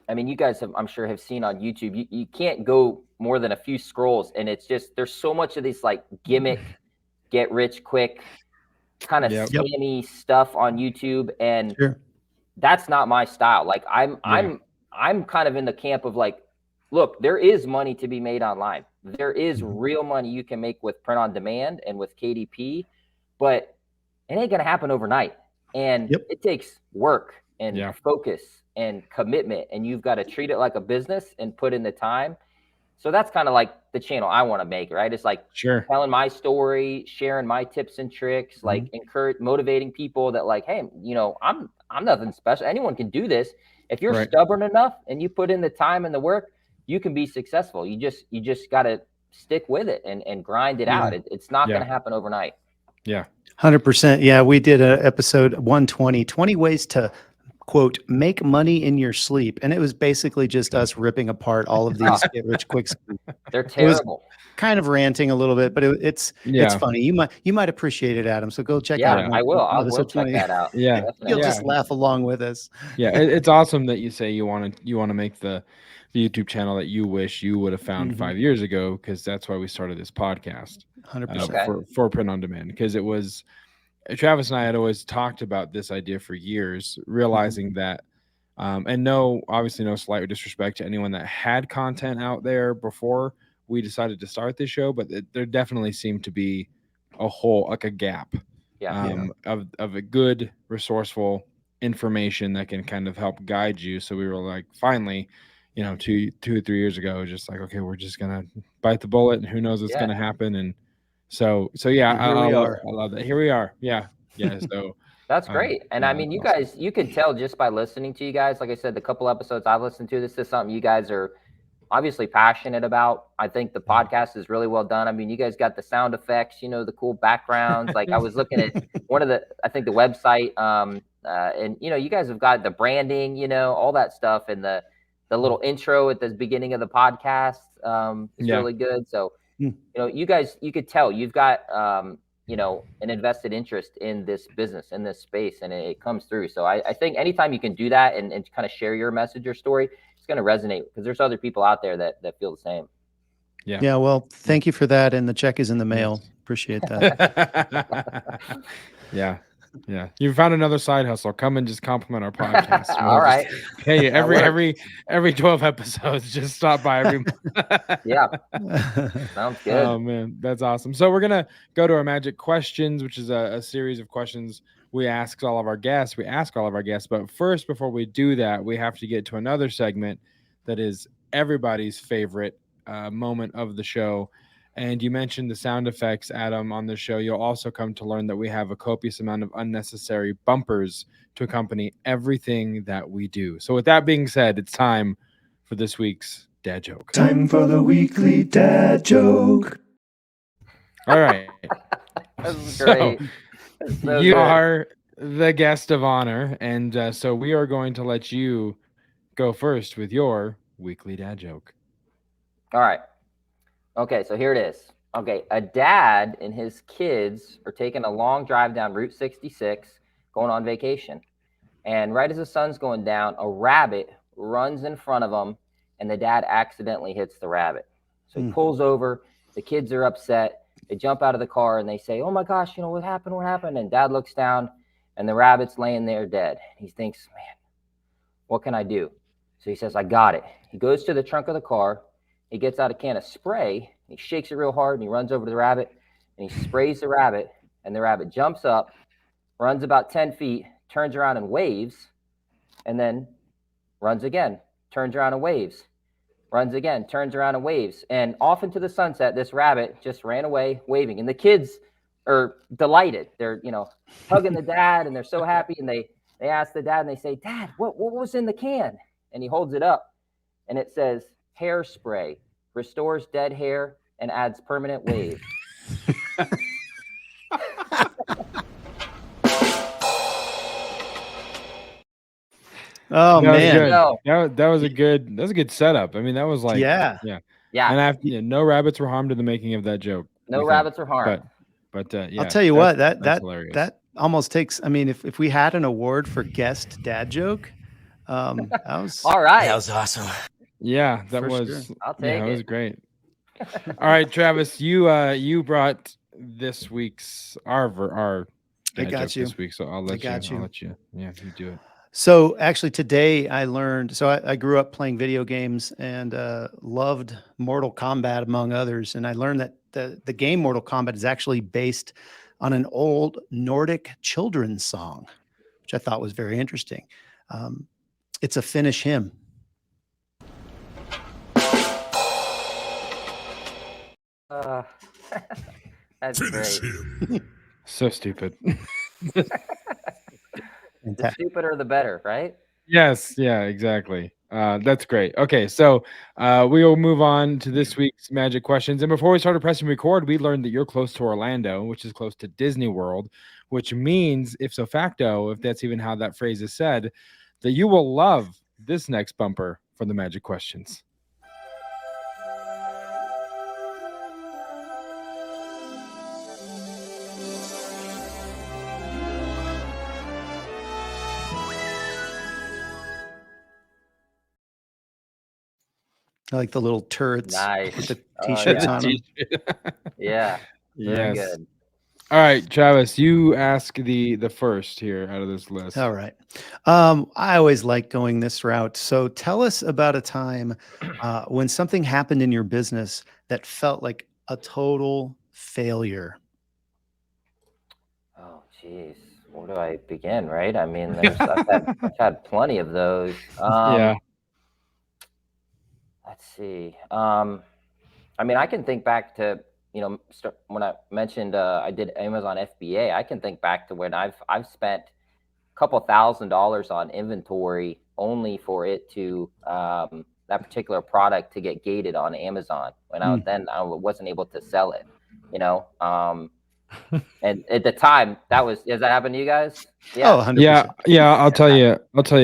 I mean, you guys have, I'm sure, have seen on YouTube, you can't go more than a few scrolls. And it's just, there's so much of this like gimmick, get rich quick kind of scammy stuff on YouTube. And that's not my style. Like I'm kind of in the camp of like, look, there is money to be made online. There is real money you can make with print on demand and with KDP, but it ain't going to happen overnight. And it takes work and focus and commitment. And you've got to treat it like a business and put in the time. So that's kind of like the channel I want to make, right? It's like telling my story, sharing my tips and tricks, like motivating people that like, hey, you know, I'm nothing special. Anyone can do this. If you're stubborn enough and you put in the time and the work, you can be successful. You just got to stick with it and grind it out. It's not going to happen overnight. Yeah. 100%. Yeah. We did a episode 120, 20 ways to quote, make money in your sleep. And it was basically just us ripping apart all of these get rich quick schemes. They're terrible. Kind of ranting a little bit, but it's funny. You might appreciate it, Adam. So go check out. I will. I will check that out. Yeah. You'll just laugh along with us. Yeah. It's awesome that you say you want to make the YouTube channel that you wish you would have found 5 years ago, because that's why we started this podcast 100% for print on demand, because it was Travis and I had always talked about this idea for years, realizing that and obviously no slight disrespect to anyone that had content out there before we decided to start this show, but there definitely seemed to be a hole, like a gap of a good, resourceful information that can kind of help guide you. So we were like, finally, you know, 2 or 3 years ago, just like, okay, we're just gonna bite the bullet, and who knows what's gonna happen. And so yeah, I love that. Here we are. Yeah. So that's great. And I mean, you guys, you can tell just by listening to you guys. Like I said, the couple episodes I've listened to, this is something you guys are obviously passionate about. I think the podcast is really well done. I mean, you guys got the sound effects, you know, the cool backgrounds. Like I was looking at I think the website, and you know, you guys have got the branding, you know, all that stuff, and the little intro at the beginning of the podcast is really good. So, you know, you guys, you could tell you've got, you know, an invested interest in this business, in this space, and it comes through. So I think anytime you can do that and kind of share your message or story, it's going to resonate, because there's other people out there that feel the same. Yeah. Well, thank you for that. And the check is in the mail. Appreciate that. Yeah. You found another side hustle. Come and just compliment our podcast. All right. Hey, every 12 episodes, just stop by every Sounds good. Oh man, that's awesome. So we're gonna go to our magic questions, which is a series of questions we ask all of our guests. But first, before we do that, we have to get to another segment that is everybody's favorite moment of the show. And you mentioned the sound effects, Adam, on the show. You'll also come to learn that we have a copious amount of unnecessary bumpers to accompany everything that we do. So with that being said, it's time for this week's dad joke. Time for the weekly dad joke. All right. That's great. So you are the guest of honor. And so we are going to let you go first with your weekly dad joke. All right. Okay, so here it is. Okay, a dad and his kids are taking a long drive down Route 66, going on vacation. And right as the sun's going down, a rabbit runs in front of them, and the dad accidentally hits the rabbit. So he pulls over. The kids are upset. They jump out of the car, and they say, oh, my gosh, you know, what happened? What happened? And dad looks down, and the rabbit's laying there dead. He thinks, man, what can I do? So he says, I got it. He goes to the trunk of the car, he gets out a can of spray, he shakes it real hard, and he runs over to the rabbit, and he sprays the rabbit, and the rabbit jumps up, runs about 10 feet, turns around and waves, and then runs again, turns around and waves, runs again, turns around and waves. And off into the sunset, this rabbit just ran away waving. And the kids are delighted. They're, hugging the dad, and they're so happy. And they ask the dad, and they say, "Dad, what was in the can?" And he holds it up, and it says, "Hairspray, restores dead hair and adds permanent wave." Oh That was man. good. That was a good setup. I mean, that was like Yeah. And no rabbits were harmed in the making of that joke. No rabbits were harmed. But I'll tell you what, that's hilarious. that almost takes. I mean, if we had an award for guest dad joke, that was all right. That was awesome. Yeah, that For was. sure. I'll take it. it. Was great. All right, Travis, you brought this week's our I dad got joke you. this week, so I'll let got you. you. I'll let you. Yeah, you do it. So actually today I learned, so I grew up playing video games and loved Mortal Kombat among others. And I learned that the game Mortal Kombat is actually based on an old Nordic children's song, which I thought was very interesting. It's a Finnish hymn. That's great. So stupid. The stupider, the better, right? Yes, yeah, exactly. That's great. Okay, so we will move on to this week's magic questions. And before we started pressing record, we learned that you're close to Orlando, which is close to Disney World, which means, if so facto, if that's even how that phrase is said, that you will love this next bumper for the magic questions. I like the little turrets Nice. with the Oh, t-shirts yeah. on them. Yeah. Very Yes. good. All right, Travis, you ask the first here out of this list. All right. I always like going this route. So tell us about a time when something happened in your business that felt like a total failure. Oh, geez. Where do I begin, right? I mean, I've had plenty of those. Yeah. Let's see. I mean, I can think back to, when I mentioned I did Amazon FBA, I can think back to when I've spent a couple $1,000s on inventory only for it to that particular product to get gated on Amazon when I wasn't able to sell it, and at the time has that happened to you guys? Yeah. Oh, 100%. Yeah. I'll tell you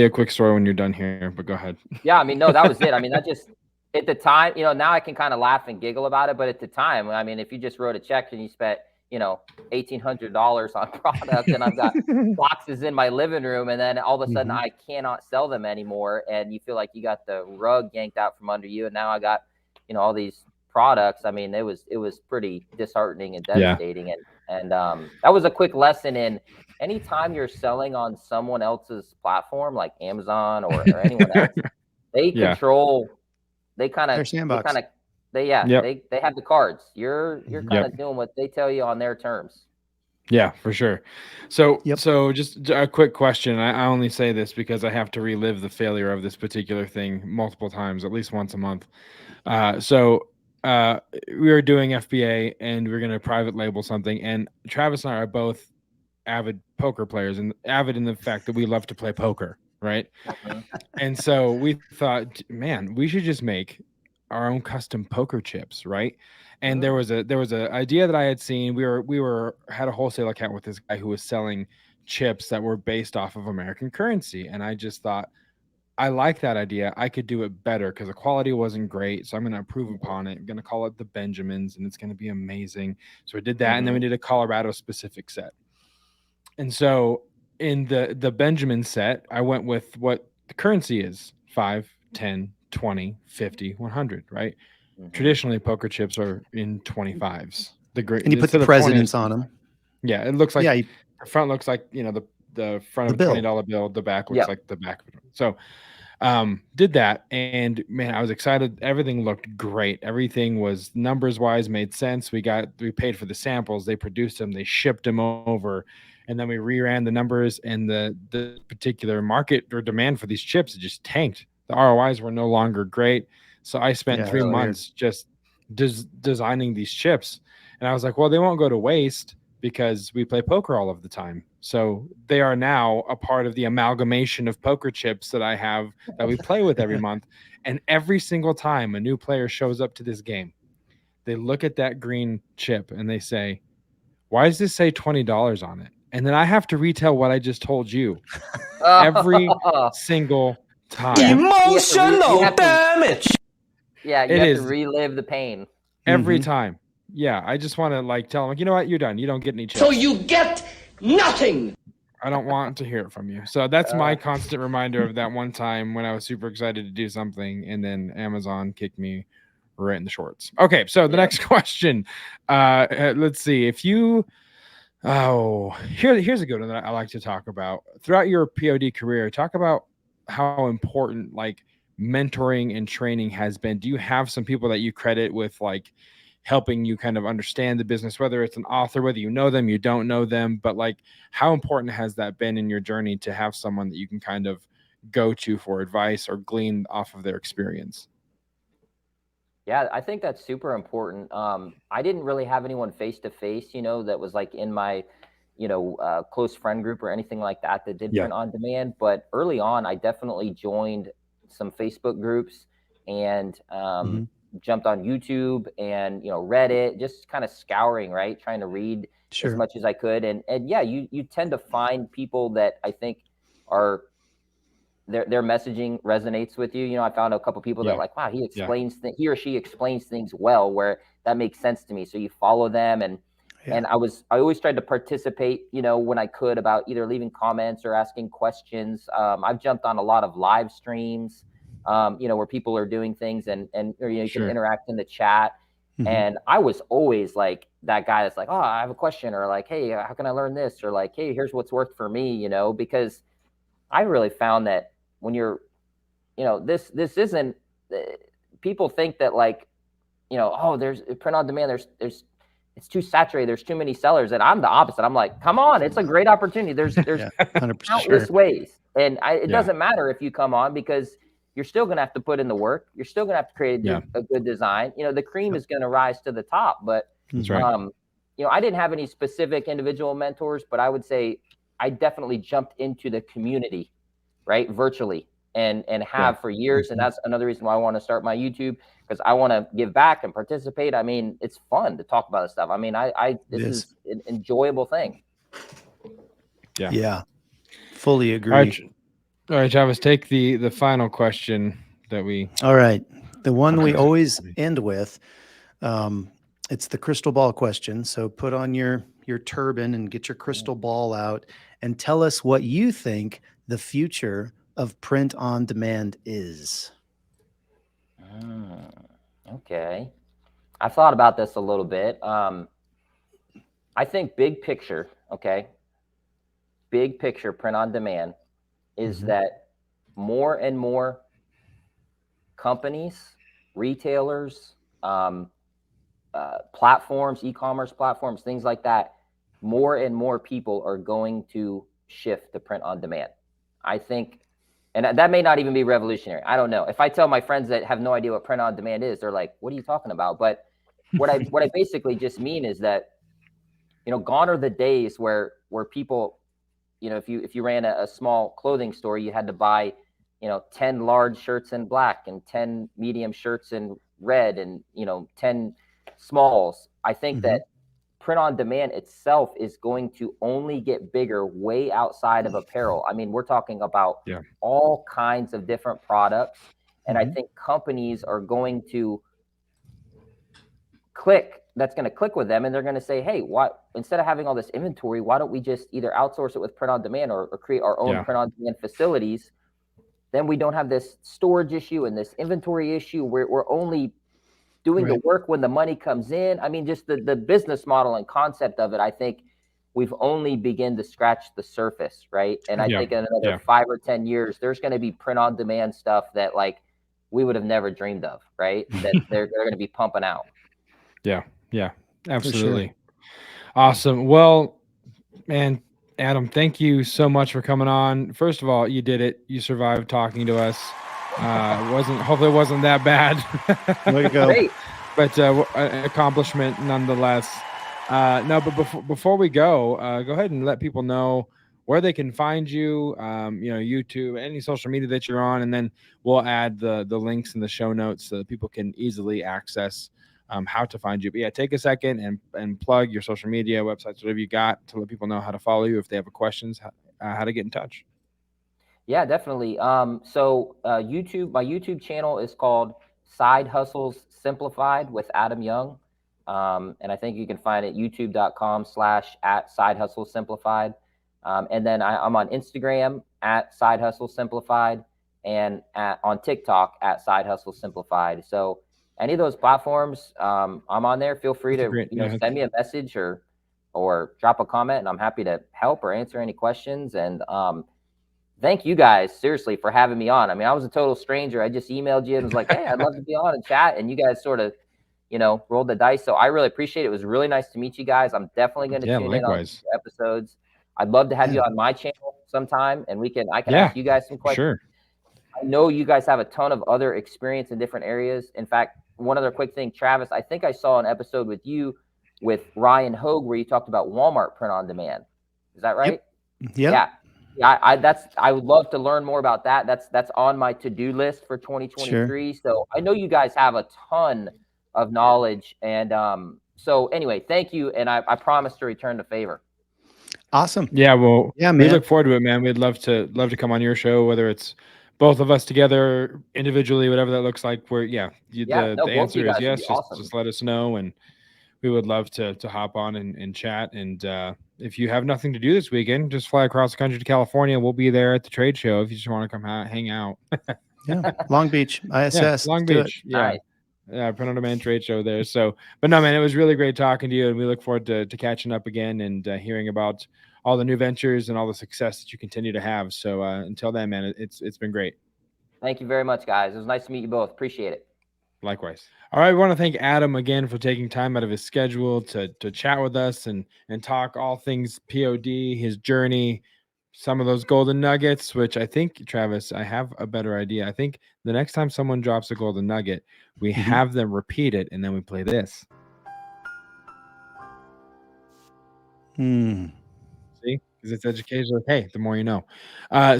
a quick story when you're done here, but go ahead. Yeah. I mean, no, that was it. I mean, that just, at the time, now I can kind of laugh and giggle about it, but at the time, I mean, if you just wrote a check and you spent, $1,800 on products and I've got boxes in my living room, and then all of a sudden I cannot sell them anymore, and you feel like you got the rug yanked out from under you, and now I got, all these products. I mean, it was pretty disheartening and devastating. And that was a quick lesson in anytime you're selling on someone else's platform, like Amazon or anyone else, they control. They kind of, they have the cards. You're kind of doing what they tell you on their terms. Yeah, for sure. So just a quick question. I only say this because I have to relive the failure of this particular thing multiple times, at least once a month. We were doing FBA and we were going to private label something. And Travis and I are both avid poker players, and avid in the fact that we love to play poker, right? And so we thought, man, we should just make our own custom poker chips, right? And there was a idea that I had seen. We had a wholesale account with this guy who was selling chips that were based off of American currency, and I just thought, I like that idea. I could do it better because the quality wasn't great. So I'm going to improve upon it. I'm going to call it the Benjamins, and it's going to be amazing. So we did that, and then we did a Colorado specific set. And so in the Benjamin set, I went with what the currency is: 5, 10, 20, 50, 100, right? Traditionally, poker chips are in 25s. And you put the presidents on them. Yeah, it looks like the front looks like the front of a $20 bill. The back looks like the back. So Did that, and man, I was excited. Everything looked great. Everything was numbers wise made sense. We paid for the samples, they produced them, they shipped them over, and then we reran the numbers, and the particular market or demand for these chips just tanked. The ROIs were no longer great. So I spent Yeah, 3 that's weird. months just designing these chips, and I was like, well, they won't go to waste because we play poker all of the time. So they are now a part of the amalgamation of poker chips that I have that we play with every month. And every single time a new player shows up to this game, they look at that green chip and they say, why does this say $20 on it? And then I have to retell what I just told you every single time. Emotional damage. Yeah, you It have is to relive the pain. every Mhm. time. Yeah, I just want to like tell them, like, you know what, you're done. You don't get any chips. So you get nothing. I don't want to hear it from you. So that's my constant reminder of that one time when I was super excited to do something, and then Amazon kicked me right in the shorts. Okay, so the next question. Let's see. If you here's a good one that I like to talk about. Throughout your POD career, talk about how important like mentoring and training has been. Do you have some people that you credit with like helping you kind of understand the business, whether it's an author, whether you know them, you don't know them, but like how important has that been in your journey to have someone that you can kind of go to for advice or glean off of their experience? Yeah, I think that's super important. I didn't really have anyone face to face, that was like in my, close friend group or anything like that did print on demand. But early on, I definitely joined some Facebook groups and jumped on YouTube and Reddit, just kind of scouring, right, trying to read as much as I could. And yeah, you tend to find people that I think are their messaging resonates with you. I found a couple people that like, wow, he or she explains things well, where that makes sense to me. So you follow them, and I always tried to participate, when I could, about either leaving comments or asking questions. I've jumped on a lot of live streams, where people are doing things and you can interact in the chat. And I was always like that guy that's like, oh, I have a question, or like, hey, how can I learn this? Or like, hey, here's what's worked for me, because I really found that when you're, this isn't, people think that like, oh, there's print on demand. There's it's too saturated. There's too many sellers. And I'm the opposite. I'm like, come on, it's a great opportunity. There's countless ways. And it doesn't matter if you come on, because you're still going to have to put in the work. You're still going to have to create a good design. The cream is going to rise to the top. But, That's right. I didn't have any specific individual mentors, but I would say I definitely jumped into the community, right, virtually, and have for years. And that's another reason why I want to start my YouTube, because I want to give back and participate. I mean, it's fun to talk about this stuff. I mean, this is an enjoyable thing. Yeah. Fully agree. All right, Travis, take the final question that we. All right. The one we always end with, it's the crystal ball question. So put on your turban and get your crystal ball out and tell us what you think the future of print on demand is. Okay. I've thought about this a little bit. I think big picture, big picture print on demand is that more and more companies, retailers, platforms, e-commerce platforms, things like that, more and more people are going to shift to print on demand. I think, and that may not even be revolutionary. I don't know. If I tell my friends that have no idea what print on demand is, they're like, what are you talking about? But what I basically just mean is that, gone are the days where people, if you ran a small clothing store, you had to buy, 10 large shirts in black and 10 medium shirts in red and, 10 smalls. I think that print on demand itself is going to only get bigger way outside of apparel. I mean, we're talking about all kinds of different products. And I think companies are going to that's going to click with them, and they're going to say, hey, instead of having all this inventory, why don't we just either outsource it with print on demand or create our own print on demand facilities? Then we don't have this storage issue and this inventory issue. We're only doing the work when the money comes in. I mean, just the business model and concept of it, I think we've only begun to scratch the surface, right? And I think in another Yeah. 5 or 10 years, there's going to be print on demand stuff that like we would have never dreamed of, right? That they're going to be pumping out. Yeah. For sure. Absolutely. Awesome. Well, man, Adam, thank you so much for coming on. First of all, you did it. You survived talking to us. Hopefully it wasn't that bad. Way to go. Great. But an accomplishment nonetheless. No, but before we go ahead and let people know where they can find you. YouTube, any social media that you're on, and then we'll add the links in the show notes so that people can easily access how to find you. But yeah, take a second and plug your social media, websites, whatever you got, to let people know how to follow you if they have questions, how to get in touch. Yeah, definitely. So YouTube, my YouTube channel is called Side Hustles Simplified with Adam Young. And I think you can find it youtube.com/@Side Hustle Simplified. And then I'm on Instagram @Side Hustle Simplified and on TikTok @Side Hustle Simplified. So any of those platforms, I'm on there. Feel free to send me a message or drop a comment, and I'm happy to help or answer any questions. And thank you guys seriously for having me on. I mean, I was a total stranger. I just emailed you and was like, hey, I'd love to be on and chat. And you guys sort of, rolled the dice. So I really appreciate it. It was really nice to meet you guys. I'm definitely going to tune in on episodes. I'd love to have you on my channel sometime, and I can ask you guys some questions. Sure. I know you guys have a ton of other experience in different areas. In fact, one other quick thing, Travis, I think I saw an episode with you with Ryan Hogue where you talked about Walmart print on demand. Is that right? Yep. Yeah. I would love to learn more about that. That's on my to-do list for 2023. Sure. So I know you guys have a ton of knowledge. And so anyway, thank you. And I promise to return the favor. Awesome. Yeah. Well, yeah, we man. look forward to it, man. We'd love to come on your show, whether it's both of us together, individually, whatever that looks like. The answer is yes. Just let us know, and we would love to hop on and chat. And if you have nothing to do this weekend, just fly across the country to California. We'll be there at the trade show if you just want to come hang out. Yeah, Long Beach, ISS. Long Beach. Yeah. Nice. Print on demand trade show there. So, but no, man, it was really great talking to you, and we look forward to catching up again and hearing about all the new ventures and all the success that you continue to have. So until then, man, it's been great. Thank you very much, guys. It was nice to meet you both. Appreciate it. Likewise. All right. We want to thank Adam again for taking time out of his schedule to chat with us and talk all things POD, his journey, some of those golden nuggets, which I think, Travis, I have a better idea. I think the next time someone drops a golden nugget, we have them repeat it, and then we play this. See? Because it's educational. Hey, the more you know.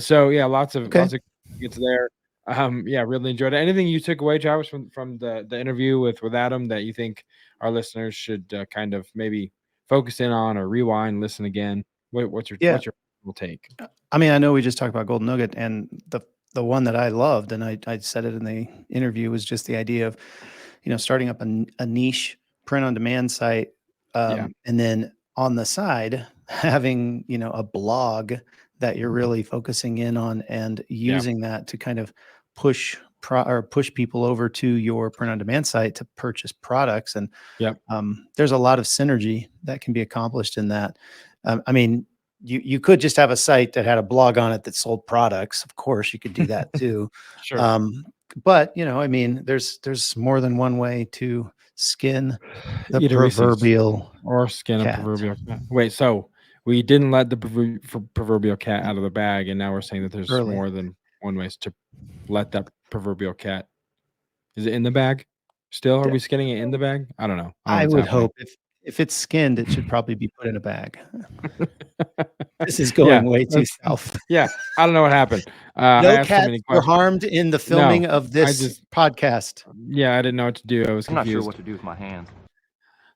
So yeah, lots of gets there. Yeah, really enjoyed it. Anything you took away, Travis, from the interview with Adam that you think our listeners should kind of maybe focus in on or rewind, listen again? What's your take? I mean, I know we just talked about golden nugget, and the one that I loved, and I said it in the interview, was just the idea of starting up a niche print on demand site, and then on the side having a blog that you're really focusing in on and using that to kind of push people over to your print on demand site to purchase products. And there's a lot of synergy that can be accomplished in that. I mean, you could just have a site that had a blog on it that sold products. Of course, you could do that too. Sure. But I mean, there's more than one way to skin the proverbial or skin cat. A proverbial cat. Wait, so we didn't let the proverbial cat out of the bag, and now we're saying that there's more than one way to let that proverbial cat. Is it in the bag still? Are we skinning it in the bag? I don't know. I would hope if it's skinned, it should probably be put in a bag. This is going way too south. Yeah, I don't know what happened. No cats were harmed in the filming of this podcast. Yeah, I didn't know what to do. I was confused. I'm not sure what to do with my hands.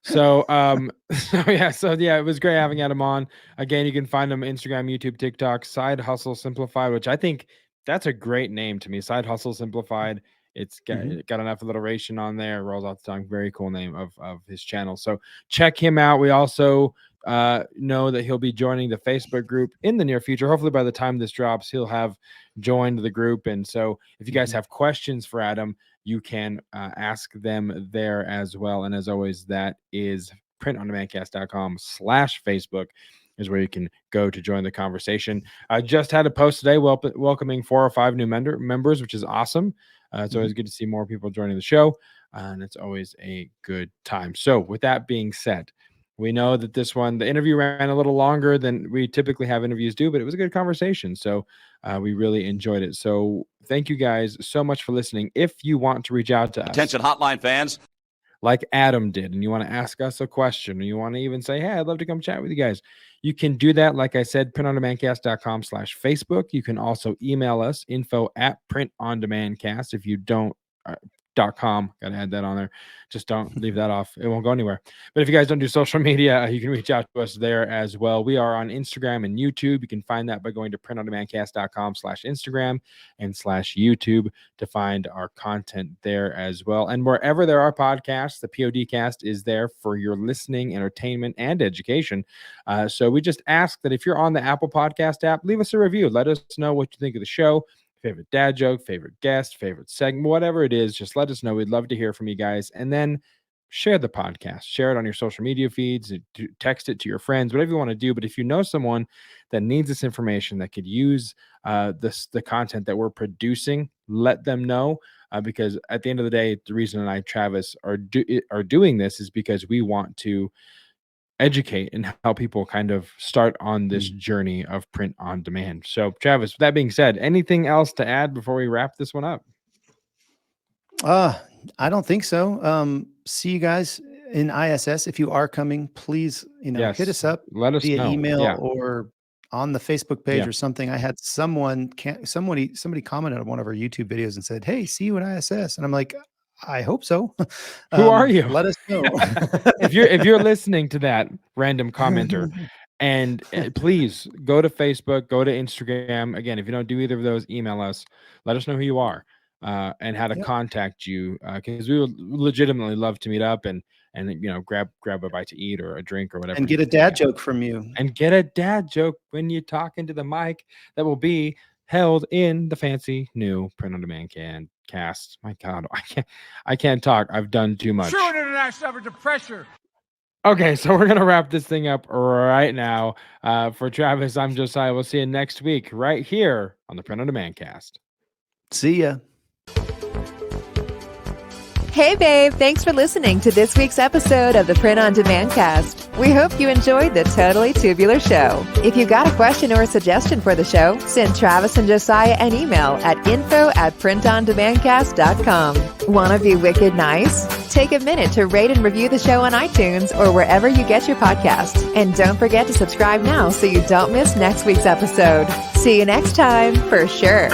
So, it was great having Adam on. Again, you can find him Instagram, YouTube, TikTok, Side Hustle Simplified, which I think that's a great name to me. Side Hustle Simplified. It's got enough alliteration on there. Rolls off the tongue. Very cool name of his channel. So check him out. We also know that he'll be joining the Facebook group in the near future. Hopefully by the time this drops, he'll have joined the group. And so if you guys have questions for Adam, you can ask them there as well. And as always, that is printondemandcast.com/Facebook. is where you can go to join the conversation. I just had a post today welcoming 4 or 5 new members, which is awesome. It's always good to see more people joining the show, and it's always a good time. So with that being said, we know that the interview ran a little longer than we typically have interviews do, but it was a good conversation. So we really enjoyed it. So thank you guys so much for listening. If you want to reach out to us. Attention hotline fans. Like Adam did, and you want to ask us a question, or you want to even say, hey, I'd love to come chat with you guys, you can do that. Like I said, printondemandcast.com/Facebook. You can also email us, info@printondemandcast. If you don't, .com, gotta add that on there. Just don't leave that off. It won't go anywhere. But if you guys don't do social media, you can reach out to us there as well. We are on Instagram and YouTube. You can find that by going to printondemandcast.com/Instagram and /YouTube to find our content there as well. And wherever there are podcasts, the PODcast is there for your listening, entertainment, and education. So we just ask that if you're on the Apple Podcast app, leave us a review. Let us know what you think of the show. Favorite dad joke, favorite guest, favorite segment, whatever it is, just let us know. We'd love to hear from you guys. And then share the podcast. Share it on your social media feeds. Text it to your friends, whatever you want to do. But if you know someone that needs this information, that could use the content that we're producing, let them know. Because at the end of the day, the reason I, Travis, are doing this is because we want to educate and help people kind of start on this journey of print on demand. So Travis, with that being said, anything else to add before we wrap this one up? I don't think so. See you guys in ISS. If you are coming, please, hit us up. Let us via know. email or on the Facebook page or something. I had somebody commented on one of our YouTube videos and said, hey, see you in ISS. And I'm like, I hope so. Who are you? Let us know. if you're listening to that random commenter, and please go to Facebook, go to Instagram. Again, if you don't do either of those, email us. Let us know who you are and how to contact you, because we would legitimately love to meet up and grab a bite to eat or a drink or whatever. And get a dad joke from you. And get a dad joke when you talk into the mic that will be held in the fancy new Print on Demand cast. My God, I can't talk. I've done too much. True international effort to pressure. Okay, so we're gonna wrap this thing up right now. For Travis, I'm Josiah. We'll see you next week right here on the Print on Demand cast. See ya. Hey, babe, thanks for listening to this week's episode of the Print on Demand cast. We hope you enjoyed the Totally Tubular Show. If you've got a question or a suggestion for the show, send Travis and Josiah an email at info@printondemandcast.com. Want to be wicked nice? Take a minute to rate and review the show on iTunes or wherever you get your podcasts. And don't forget to subscribe now so you don't miss next week's episode. See you next time, for sure.